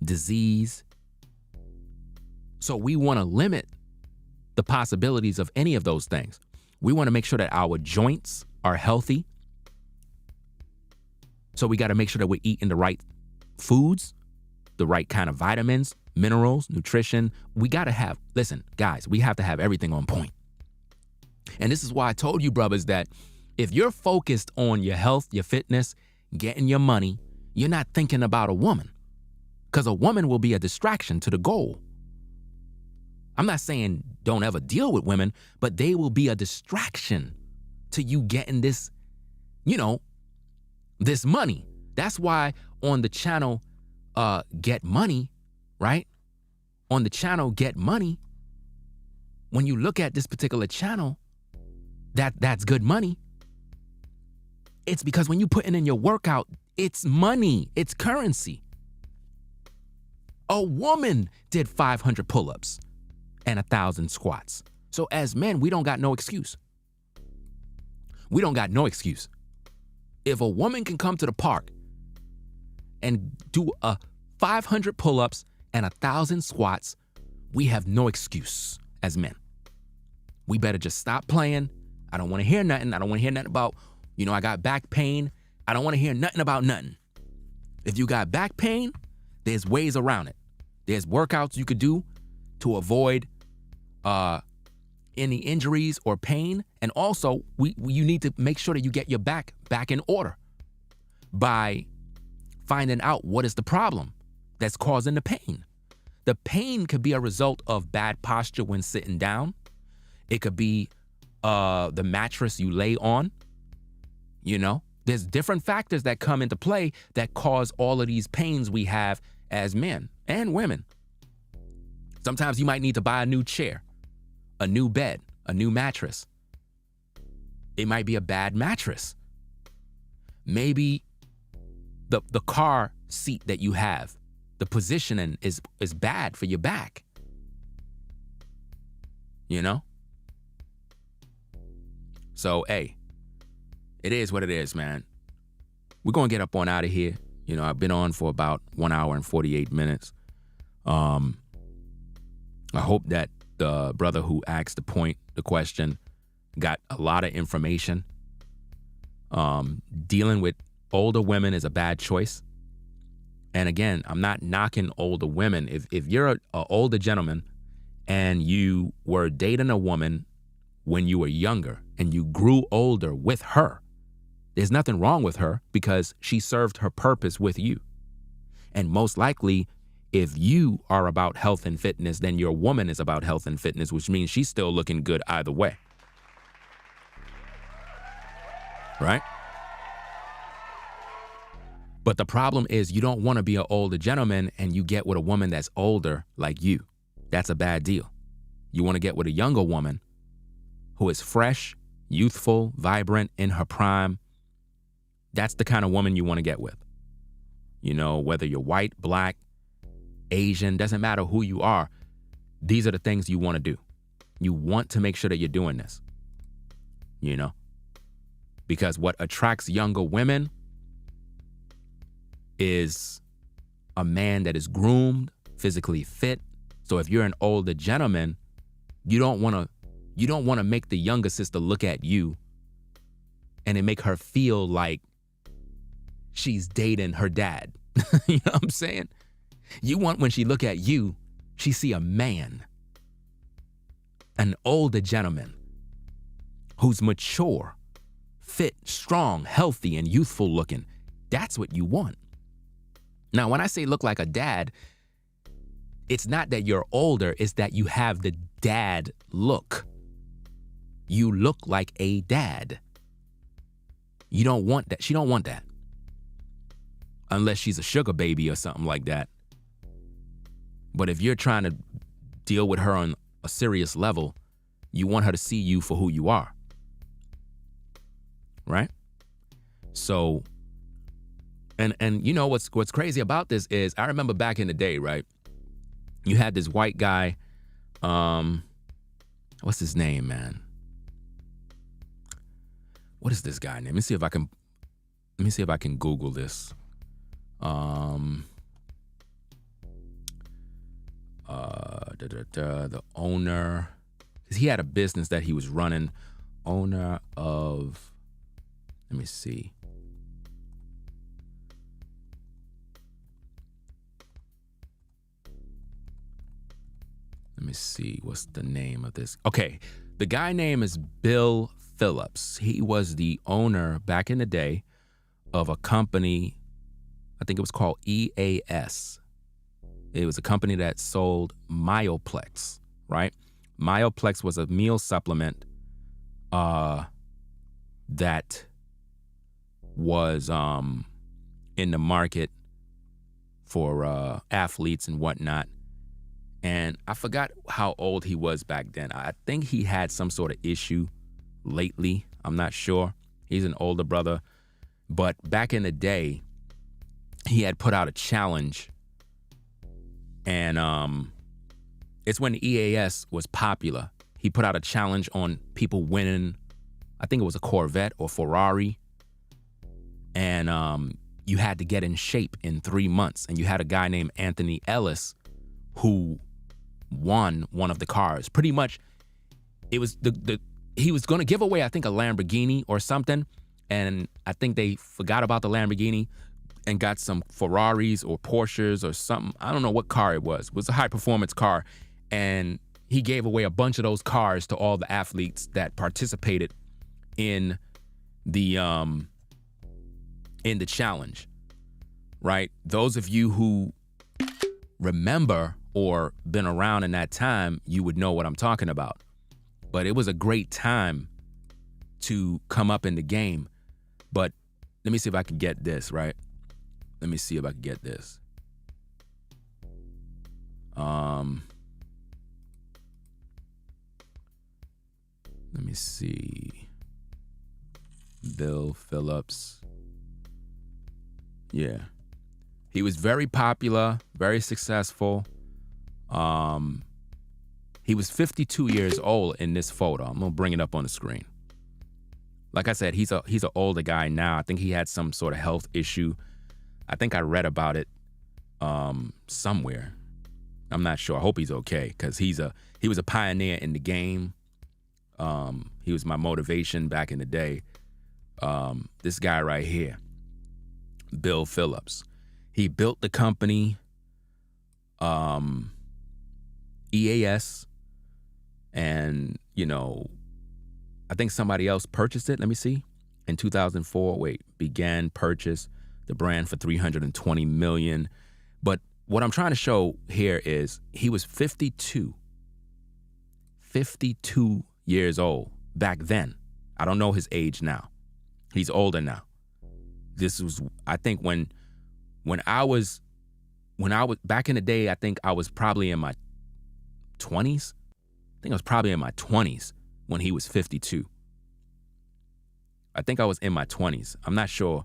disease. So we want to limit the possibilities of any of those things. We want to make sure that our joints are healthy. So we got to make sure that we're eating the right foods, the right kind of vitamins, minerals, nutrition. We got to have, listen, guys, we have to have everything on point. And this is why I told you, brothers, that if you're focused on your health, your fitness, getting your money, you're not thinking about a woman, because a woman will be a distraction to the goal. I'm not saying don't ever deal with women, but they will be a distraction to you getting this, this money. That's why on the channel, Get Money, right? On the channel Get Money, when you look at this particular channel, that's good money. It's because when you putting in your workout, it's money, it's currency. A woman did 500 pull-ups and 1,000 squats. So as men, we don't got no excuse. We don't got no excuse. If a woman can come to the park and do 500 pull-ups and 1,000 squats, we have no excuse as men. We better just stop playing. I don't want to hear nothing. I don't want to hear nothing about, I got back pain. I don't want to hear nothing about nothing. If you got back pain, there's ways around it. There's workouts you could do to avoid any injuries or pain. And also, you need to make sure that you get your back in order by finding out what is the problem that's causing the pain. The pain could be a result of bad posture when sitting down. It could be the mattress you lay on. There's different factors that come into play that cause all of these pains we have as men and women. Sometimes you might need to buy a new chair, a new bed, a new mattress. It might be a bad mattress. Maybe the car seat that you have, the positioning is bad for your back. So, hey, it is what it is, man. We're going to get up on out of here. I've been on for about 1 hour and 48 minutes. I hope that the brother who asked the question, got a lot of information. Dealing with older women is a bad choice. And again, I'm not knocking older women. If you're an older gentleman and you were dating a woman when you were younger and you grew older with her, there's nothing wrong with her because she served her purpose with you. And most likely, if you are about health and fitness, then your woman is about health and fitness, which means she's still looking good either way. Right? But the problem is you don't want to be an older gentleman and you get with a woman that's older like you. That's a bad deal. You want to get with a younger woman who is fresh, youthful, vibrant, in her prime. That's the kind of woman you want to get with. Whether you're white, black, Asian, doesn't matter who you are. These are the things you want to do. You want to make sure that you're doing this. Because what attracts younger women is a man that is groomed, physically fit. So if you're an older gentleman, you don't want to make the younger sister look at you and it make her feel like she's dating her dad. You know what I'm saying? You want when she look at you, she see a man, an older gentleman who's mature, fit, strong, healthy, and youthful looking. That's what you want. Now, when I say look like a dad, it's not that you're older, it's that you have the dad look. You look like a dad. You don't want that. She don't want that. Unless she's a sugar baby or something like that. But if you're trying to deal with her on a serious level, you want her to see you for who you are. Right? So, and you know what's crazy about this is I remember back in the day, right? You had this white guy, what's his name, man? What is this guy name? Let me see if I can Google this. The owner, because he had a business that he was running. Owner of, let me see. Let me see, what's the name of this? Okay, the guy name is Bill Phillips. He was the owner back in the day of a company, I think it was called EAS. It was a company that sold Myoplex, right? Myoplex was a meal supplement that was in the market for athletes and whatnot. And I forgot how old he was back then. I think he had some sort of issue lately. I'm not sure. He's an older brother. But back in the day, he had put out a challenge. And it's when the EAS was popular. He put out a challenge on people winning, I think it was a Corvette or Ferrari. And you had to get in shape in 3 months. And you had a guy named Anthony Ellis who won one of the cars. Pretty much, it was he was going to give away, I think, a Lamborghini or something. And I think they forgot about the Lamborghini and got some Ferraris or Porsches or something. I don't know what car it was. It was a high-performance car. And he gave away a bunch of those cars to all the athletes that participated in the challenge, right? Those of you who remember or been around in that time, you would know what I'm talking about. But it was a great time to come up in the game. But let me see if I can get this, right? Let me see if I can get this. Let me see. Bill Phillips. Yeah. He was very popular, very successful. He was 52 years old in this photo. I'm gonna bring it up on the screen. Like I said, he's an older guy now. I think he had some sort of health issue. I think I read about it somewhere. I'm not sure. I hope he's okay, because he was a pioneer in the game. He was my motivation back in the day. This guy right here, Bill Phillips. He built the company, EAS, and, you know, I think somebody else purchased it. Let me see. In 2004, began purchase the brand for $320 million. But what I'm trying to show here is he was 52 years old back then. I don't know his age now. He's older now. This was, I think, when I was back in the day, I think I was probably in my 20s. I think I was probably in my 20s when he was 52. I think I was in my 20s. I'm not sure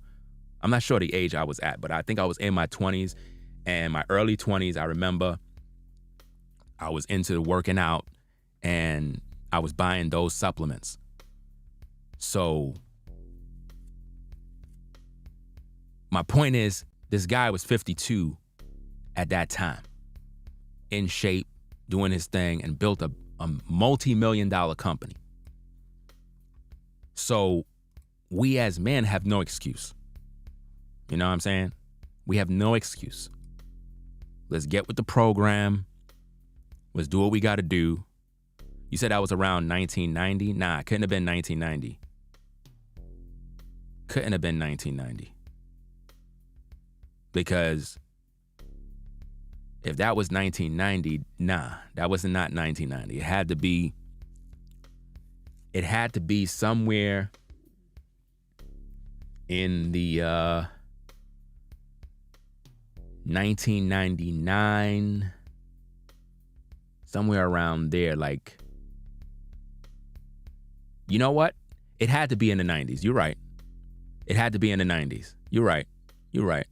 the age I was at, but I think I was in my 20s. And my early 20s, I remember I was into working out and I was buying those supplements. So my point is, this guy was 52 at that time, in shape, doing his thing, and built a multi-million-dollar company. So we as men have no excuse. You know what I'm saying? We have no excuse. Let's get with the program. Let's do what we got to do. You said that was around 1990? Nah, it couldn't have been 1990. Couldn't have been 1990. Because if that was 1990, nah, that was not 1990. It had to be somewhere in the 1999, somewhere around there. Like, you know what? It had to be in the 90s. You're right. It had to be in the 90s. You're right. You're right.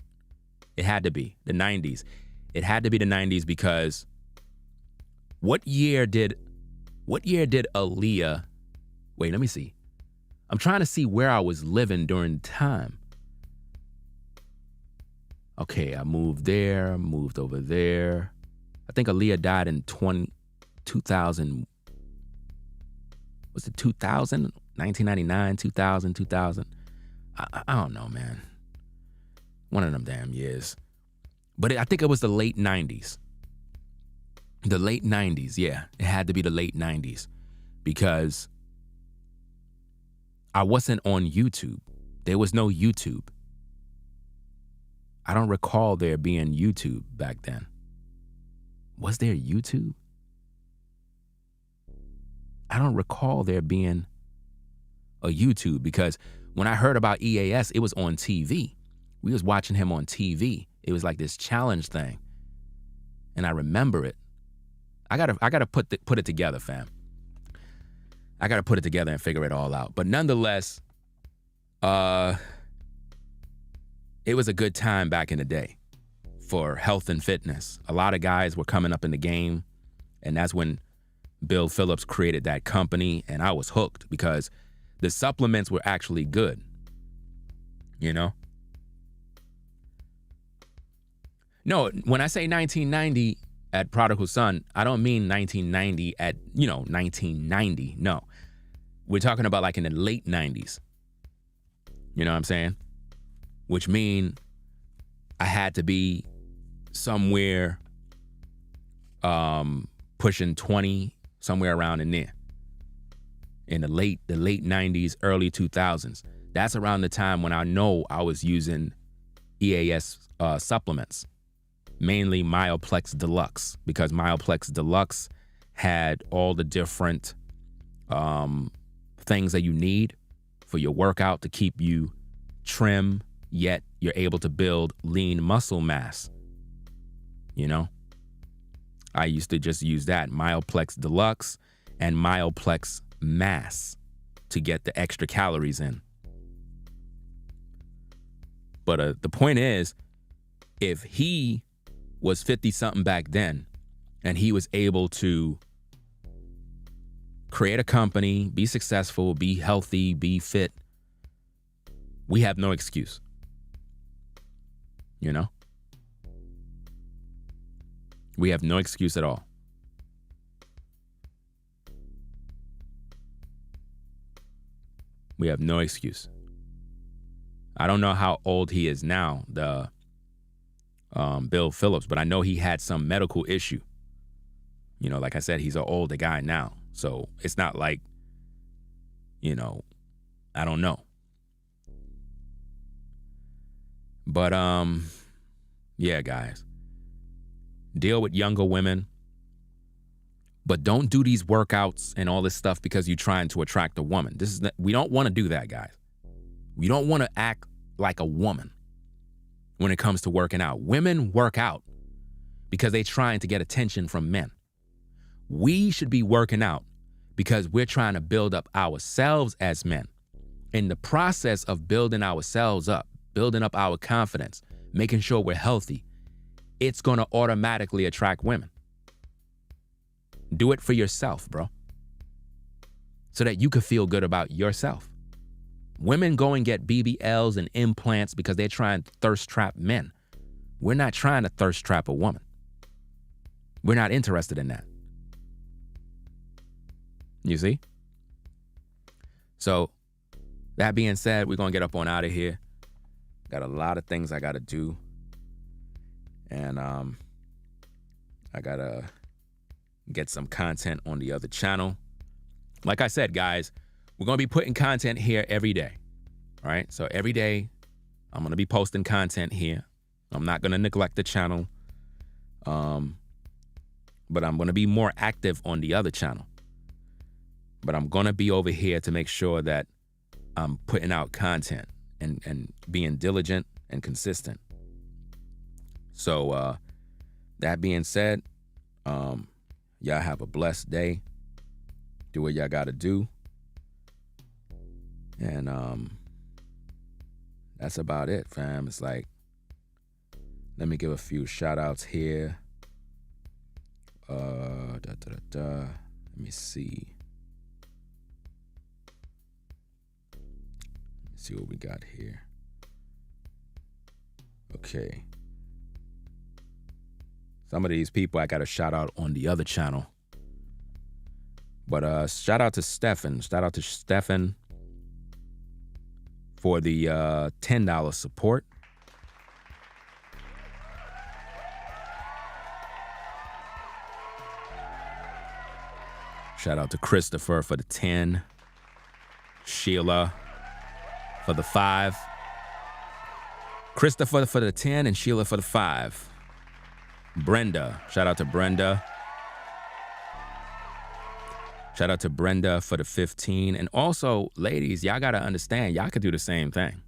It had to be the 90s. It had to be the 90s because what year did Aaliyah? Wait, let me see. I'm trying to see where I was living during the time. Okay, I moved there, moved over there. I think Aaliyah died in 2000. Was it 2000? 1999, 2000. I don't know, man. One of them damn years. But I think it was the late 90s. The late 90s, yeah. It had to be the late 90s because I wasn't on YouTube. There was no YouTube. I don't recall there being YouTube back then. Was there YouTube? I don't recall there being a YouTube because when I heard about EAS, it was on TV. We was watching him on TV. It was like this challenge thing. And I remember it. I gotta put it together, fam. I gotta put it together and figure it all out. But nonetheless, it was a good time back in the day for health and fitness. A lot of guys were coming up in the game, and that's when Bill Phillips created that company, and I was hooked because the supplements were actually good, you know? No, when I say 1990 at Prodigal Son, I don't mean 1990 at, 1990. No. We're talking about like in the late 90s. You know what I'm saying? Which mean I had to be somewhere pushing 20, somewhere around in there. In the late 90s, early 2000s. That's around the time when I know I was using EAS supplements. Mainly Myoplex Deluxe, because Myoplex Deluxe had all the different things that you need for your workout to keep you trim, yet you're able to build lean muscle mass. You know? I used to just use that, Myoplex Deluxe and Myoplex Mass, to get the extra calories in. But the point is, if he was 50-something back then, and he was able to create a company, be successful, be healthy, be fit, we have no excuse. You know? We have no excuse at all. We have no excuse. I don't know how old he is now, the Bill Phillips, but I know he had some medical issue. You know, like I said, he's an older guy now. So it's not like, I don't know. But, yeah, guys, deal with younger women, but don't do these workouts and all this stuff because you're trying to attract a woman. We don't want to do that, guys. We don't want to act like a woman when it comes to working out. Women work out because they're trying to get attention from men. We should be working out because we're trying to build up ourselves as men. In the process of building ourselves up, building up our confidence, making sure we're healthy, it's going to automatically attract women. Do it for yourself, bro, so that you can feel good about yourself. Women go and get BBLs and implants because they're trying to thirst trap men. We're not trying to thirst trap a woman. We're not interested in that. You see? So, that being said, we're going to get up on out of here. Got a lot of things I got to do. And I gotta get some content on the other channel. Like I said, guys, we're gonna be putting content here every day. All right, so every day I'm gonna be posting content here. I'm not gonna neglect the channel, but I'm gonna be more active on the other channel. But I'm gonna be over here to make sure that I'm putting out content and being diligent and consistent. So that being said, y'all have a blessed day. Do what y'all gotta do. And that's about it, fam. It's like, let me give a few shout outs here. Let me see. Let's see what we got here. Okay. Some of these people I got to shout out on the other channel. But shout out to Stefan. Shout out to Stefan for the $10 support. Shout out to Christopher for the 10. Sheila for the 5. Christopher for the 10 and Sheila for the 5. Brenda. Shout out to Brenda. Shout out to Brenda for the 15. And also, ladies, y'all got to understand, y'all could do the same thing.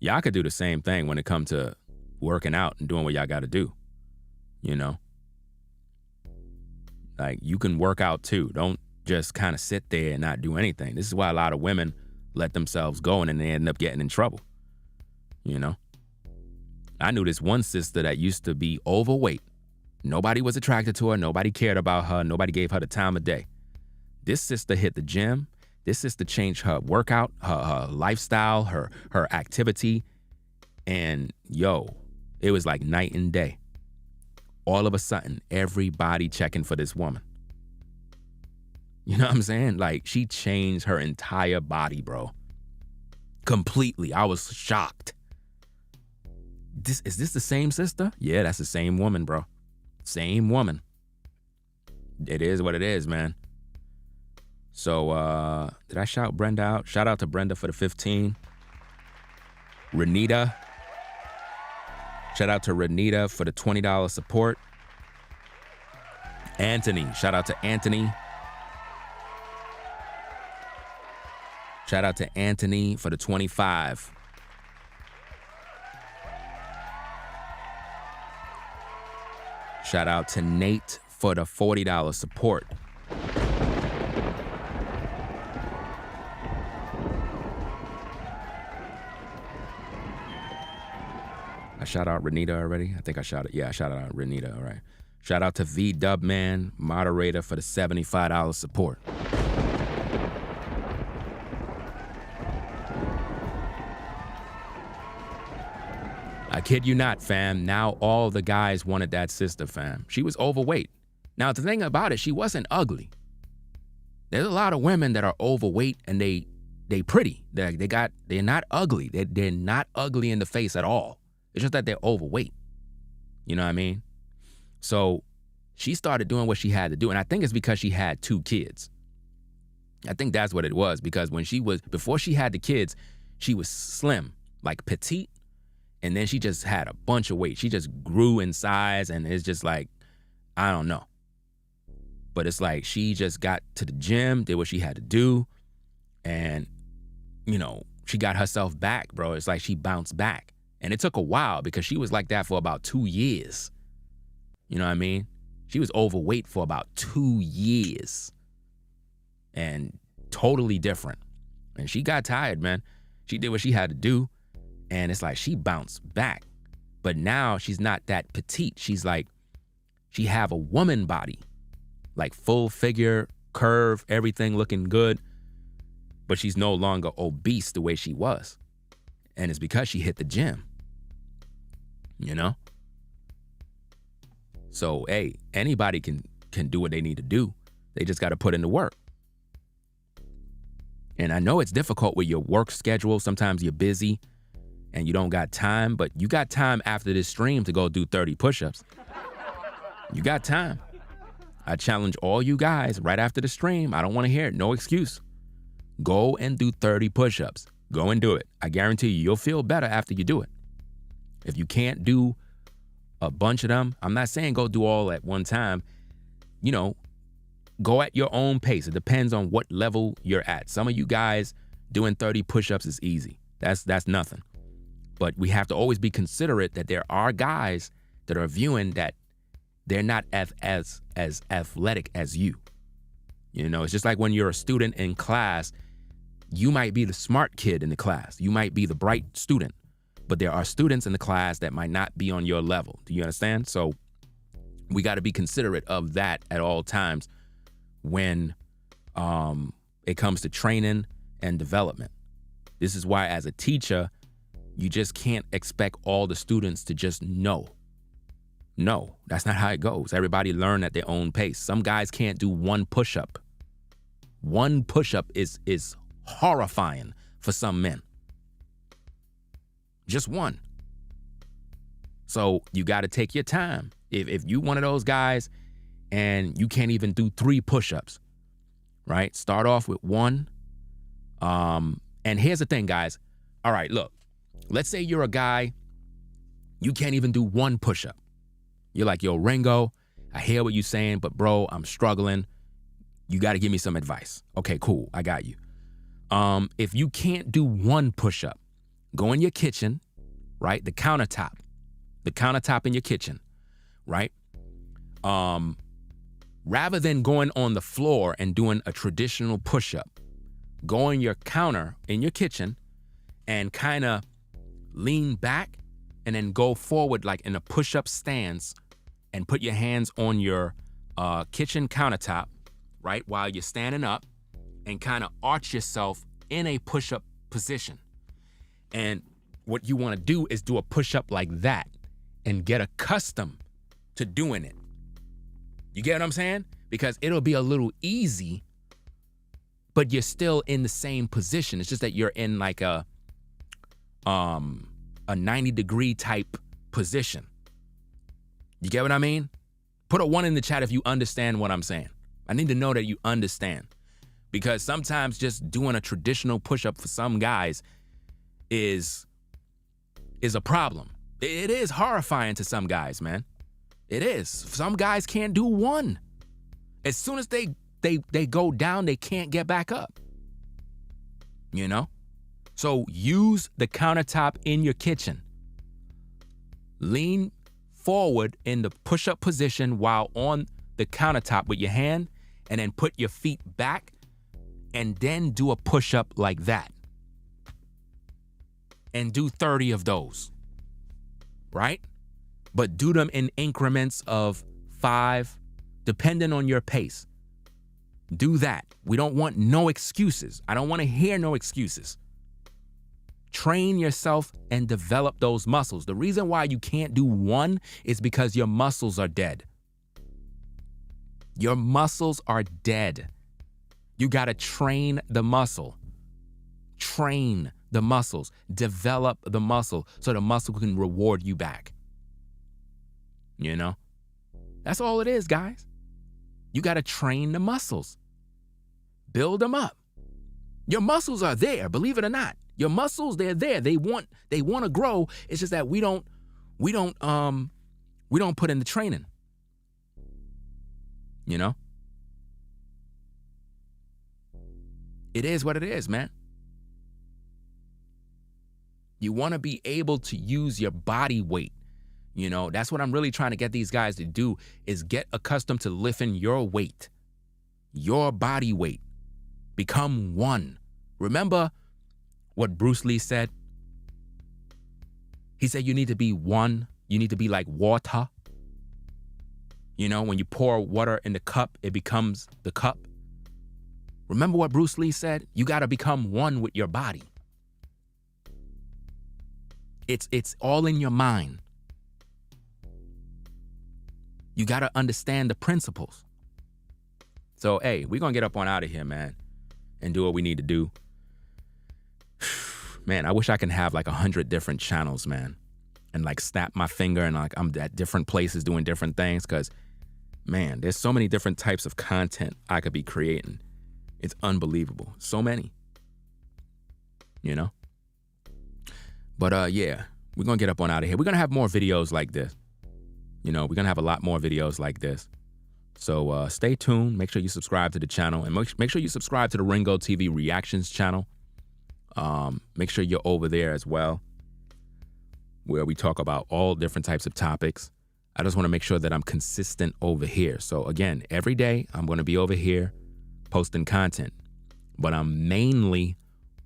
Y'all could do the same thing when it comes to working out and doing what y'all got to do. You know? Like, you can work out too. Don't just kind of sit there and not do anything. This is why a lot of women let themselves go and then they end up getting in trouble. You know? I knew this one sister that used to be overweight. Nobody was attracted to her. Nobody cared about her. Nobody gave her the time of day. This sister hit the gym. This sister changed her workout, her lifestyle, her activity. And yo, it was like night and day. All of a sudden, everybody checking for this woman. You know what I'm saying? Like, she changed her entire body, bro. Completely. I was shocked. Is this the same sister? Yeah, that's the same woman, bro. Same woman. It is what it is, man. So, did I shout Brenda out? Shout out to Brenda for the 15. Renita. Shout out to Renita for the $20 support. Anthony. Shout out to Anthony. Shout out to Anthony for the 25. Shout out to Nate for the $40 support. I shout out Renita already? I think I shouted. Yeah, I shouted out Renita. All right. Shout out to V Dubman, moderator, for the $75 support. I kid you not, fam. Now all the guys wanted that sister, fam. She was overweight. Now, the thing about it, she wasn't ugly. There's a lot of women that are overweight and they pretty. They're not ugly. They're not ugly in the face at all. It's just that they're overweight. You know what I mean? So she started doing what she had to do. And I think it's because she had 2 kids. I think that's what it was, because before she had the kids, she was slim, like petite. And then she just had a bunch of weight. She just grew in size, and it's just like, I don't know. But it's like she just got to the gym, did what she had to do, and, you know, she got herself back, bro. It's like she bounced back. And it took a while because she was like that for about 2 years. You know what I mean? She was overweight for about 2 years. And totally different. And she got tired, man. She did what she had to do. And it's like she bounced back. But now she's not that petite. She's like, she have a woman body. Like full figure, curve, everything looking good. But she's no longer obese the way she was. And it's because she hit the gym. You know? So, hey, anybody can do what they need to do. They just got to put in the work. And I know it's difficult with your work schedule. Sometimes you're busy and you don't got time, but you got time after this stream to go do 30 push-ups. You got time. I challenge all you guys right after the stream. I don't want to hear it. No excuse. Go and do 30 push-ups. Go and do it. I guarantee you'll feel better after you do it. If you can't do a bunch of them, I'm not saying go do all at one time. You know, go at your own pace. It depends on what level you're at. Some of you guys doing 30 push-ups is easy. That's nothing. But we have to always be considerate that there are guys that are viewing that they're not as athletic as you. You know, it's just like when you're a student in class, you might be the smart kid in the class. You might be the bright student, but there are students in the class that might not be on your level. Do you understand? So we got to be considerate of that at all times when it comes to training and development. This is why, as a teacher, you just can't expect all the students to just know. No, that's not how it goes. Everybody learn at their own pace. Some guys can't do one push-up. One push-up is horrifying for some men. Just one. So you got to take your time. If you one of those guys and you can't even do 3 push-ups, right? Start off with 1. And here's the thing, guys. All right, look. Let's say you're a guy, you can't even do 1 push-up. You're like, yo, Ringo, I hear what you're saying, but bro, I'm struggling. You got to give me some advice. Okay, cool. I got you. If you can't do 1 push-up, go in your kitchen, right? The countertop in your kitchen, right? Rather than going on the floor and doing a traditional push-up, go on your counter in your kitchen and kind of lean back and then go forward like in a push-up stance and put your hands on your kitchen countertop, right, while you're standing up, and kind of arch yourself in a push-up position. And what you want to do is do a push-up like that and get accustomed to doing it. You get what I'm saying? Because it'll be a little easy, but you're still in the same position. It's just that you're in like a 90-degree type position. You get what I mean? Put a 1 in the chat if you understand what I'm saying. I need to know that you understand. Because sometimes just doing a traditional push-up for some guys is a problem. It is horrifying to some guys, man. It is. Some guys can't do 1. As soon as they go down, they can't get back up. You know? So use the countertop in your kitchen. Lean forward in the push-up position while on the countertop with your hand, and then put your feet back and then do a push-up like that. And do 30 of those, right? But do them in increments of 5, depending on your pace. Do that. We don't want no excuses. I don't want to hear no excuses. Train yourself and develop those muscles. The reason why you can't do 1 is because your muscles are dead. Your muscles are dead. You got to train the muscle. Train the muscles. Develop the muscle so the muscle can reward you back. You know? That's all it is, guys. You got to train the muscles. Build them up. Your muscles are there, believe it or not. Your muscles, they're there. They want to grow. It's just that we don't put in the training. You know? It is what it is, man. You want to be able to use your body weight. You know, that's what I'm really trying to get these guys to do, is get accustomed to lifting your weight, your body weight. Become 1. Remember what Bruce Lee said? He said you need to be 1. You need to be like water. You know, when you pour water in the cup, it becomes the cup. Remember what Bruce Lee said? You got to become 1 with your body. It's all in your mind. You got to understand the principles. So, hey, we're going to get up on out of here, man, and do what we need to do. Man, I wish I can have like 100 different channels, man, and like snap my finger and like I'm at different places doing different things, because Man, there's so many different types of content I could be creating. It's unbelievable. So many. But yeah, we're going to get up on out of here. We're going to have more videos like this. We're going to have a lot more videos like this. So stay tuned. Make sure you subscribe to the channel. And make sure you subscribe to the Ringo TV Reactions channel. Make sure you're over there as well, where we talk about all different types of topics. I just want to make sure that I'm consistent over here. So again, every day I'm going to be over here posting content, but I'm mainly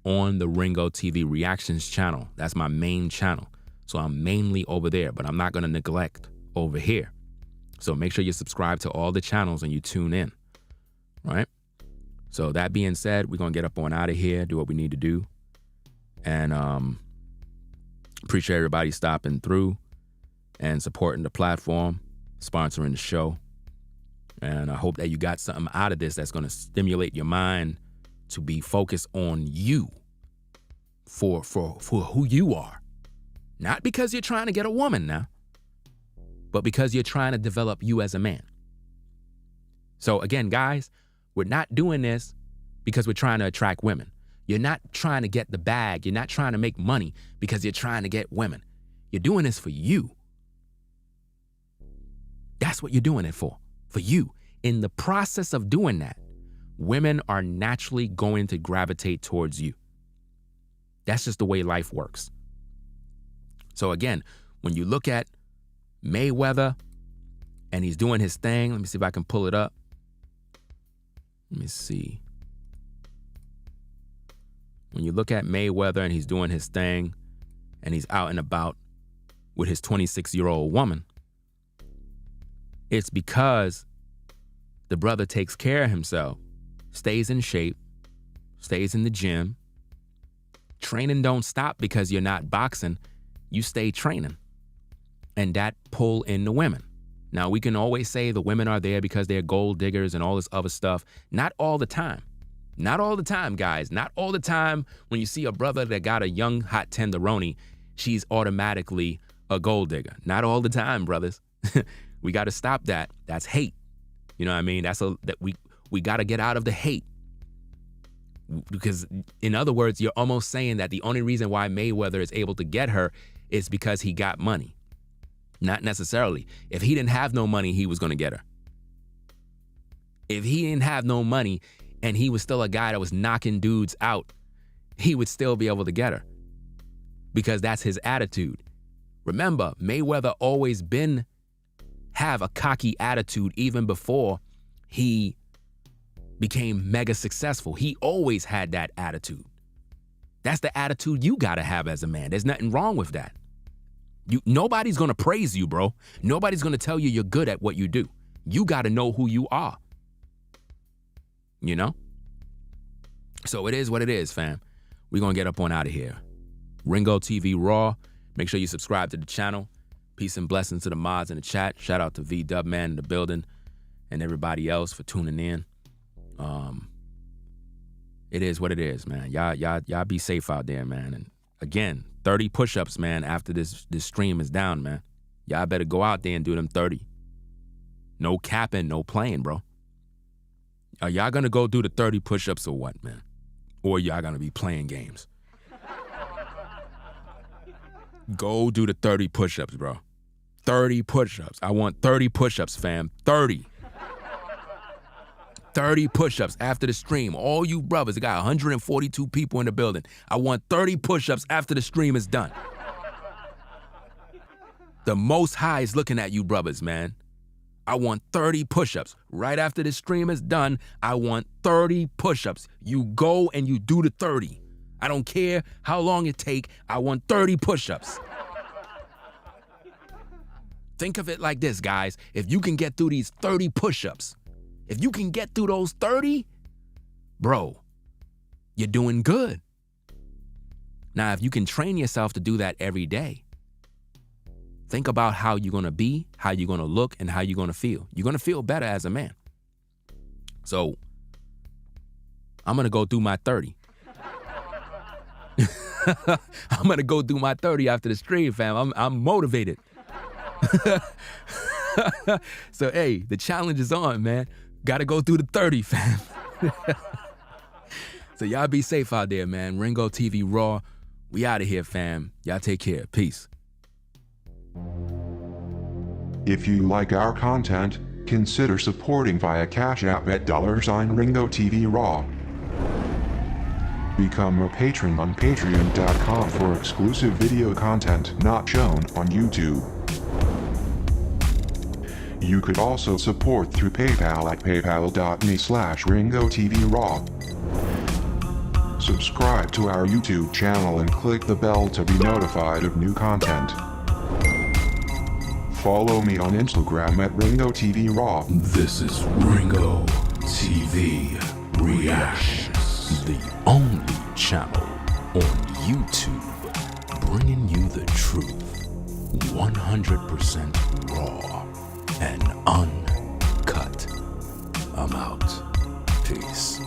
on the Ringo TV Reactions channel. That's my main channel. So I'm mainly over there, but I'm not going to neglect over here. So make sure you subscribe to all the channels and you tune in, right? So that being said, we're going to get up on out of here, do what we need to do. And appreciate everybody stopping through and supporting the platform, sponsoring the show. And I hope that you got something out of this that's going to stimulate your mind to be focused on you for who you are. Not because you're trying to get a woman now, but because you're trying to develop you as a man. So again, guys, we're not doing this because we're trying to attract women. You're not trying to get the bag. You're not trying to make money because you're trying to get women. You're doing this for you. That's what you're doing it for you. In the process of doing that, women are naturally going to gravitate towards you. That's just the way life works. So again, when you look at Mayweather and he's doing his thing, let me see if I can pull it up. Let me see. When you look at Mayweather and he's doing his thing and he's out and about with his 26-year-old woman, it's because the brother takes care of himself, stays in shape, stays in the gym. Training don't stop because you're not boxing. You stay training. And that pull in the women. Now, we can always say the women are there because they're gold diggers and all this other stuff. Not all the time. Not all the time, guys. Not all the time when you see a brother that got a young, hot tenderoni, she's automatically a gold digger. Not all the time, brothers. We got to stop that. That's hate. You know what I mean? We got to get out of the hate. Because in other words, you're almost saying that the only reason why Mayweather is able to get her is because he got money. Not necessarily. If he didn't have no money, he was going to get her. If he didn't have no money and he was still a guy that was knocking dudes out, he would still be able to get her. Because that's his attitude. Remember, Mayweather always have a cocky attitude even before he became mega successful. He always had that attitude. That's the attitude you got to have as a man. There's nothing wrong with that. Nobody's going to praise you, bro. Nobody's going to tell you you're good at what you do. You got to know who you are. You know? So it is what it is, fam. We're going to get up on out of here. Ringo TV Raw. Make sure you subscribe to the channel. Peace and blessings to the mods in the chat. Shout out to V-Dub Man in the building and everybody else for tuning in. It is what it is, man. Y'all be safe out there, man. And again, 30 push-ups, man, after this stream is down, man. Y'all better go out there and do them 30. No capping, no playing, bro. Are y'all gonna go do the 30 push-ups or what, man? Or y'all gonna be playing games? Go do the 30 push-ups, bro. 30 push-ups. I want 30 push-ups, fam. 30. 30 push-ups after the stream. All you brothers, I got 142 people in the building. I want 30 push-ups after the stream is done. The Most High is looking at you brothers, man. I want 30 push-ups. Right after the stream is done, I want 30 push-ups. You go and you do the 30. I don't care how long it take. I want 30 push-ups. Think of it like this, guys. If you can get through these 30 push-ups, if you can get through those 30, bro, you're doing good. Now, if you can train yourself to do that every day, think about how you're going to be, how you're going to look, and how you're going to feel. You're going to feel better as a man. So, I'm going to go do my 30. I'm going to go do my 30 after the stream, fam. I'm motivated. So, hey, the challenge is on, man. Got to go through the 30, fam. So y'all be safe out there, man. Ringo TV Raw. We out of here, fam. Y'all take care. Peace. If you like our content, consider supporting via Cash App at $Ringo TV Raw. Become a patron on patreon.com for exclusive video content not shown on YouTube. You could also support through PayPal at paypal.me/Ringo TV Raw. Subscribe to our YouTube channel and click the bell to be notified of new content. Follow me on Instagram at Ringo TV Raw. This is Ringo TV Reactions, the only channel on YouTube bringing you the truth, 100% raw and uncut. I'm out. Peace.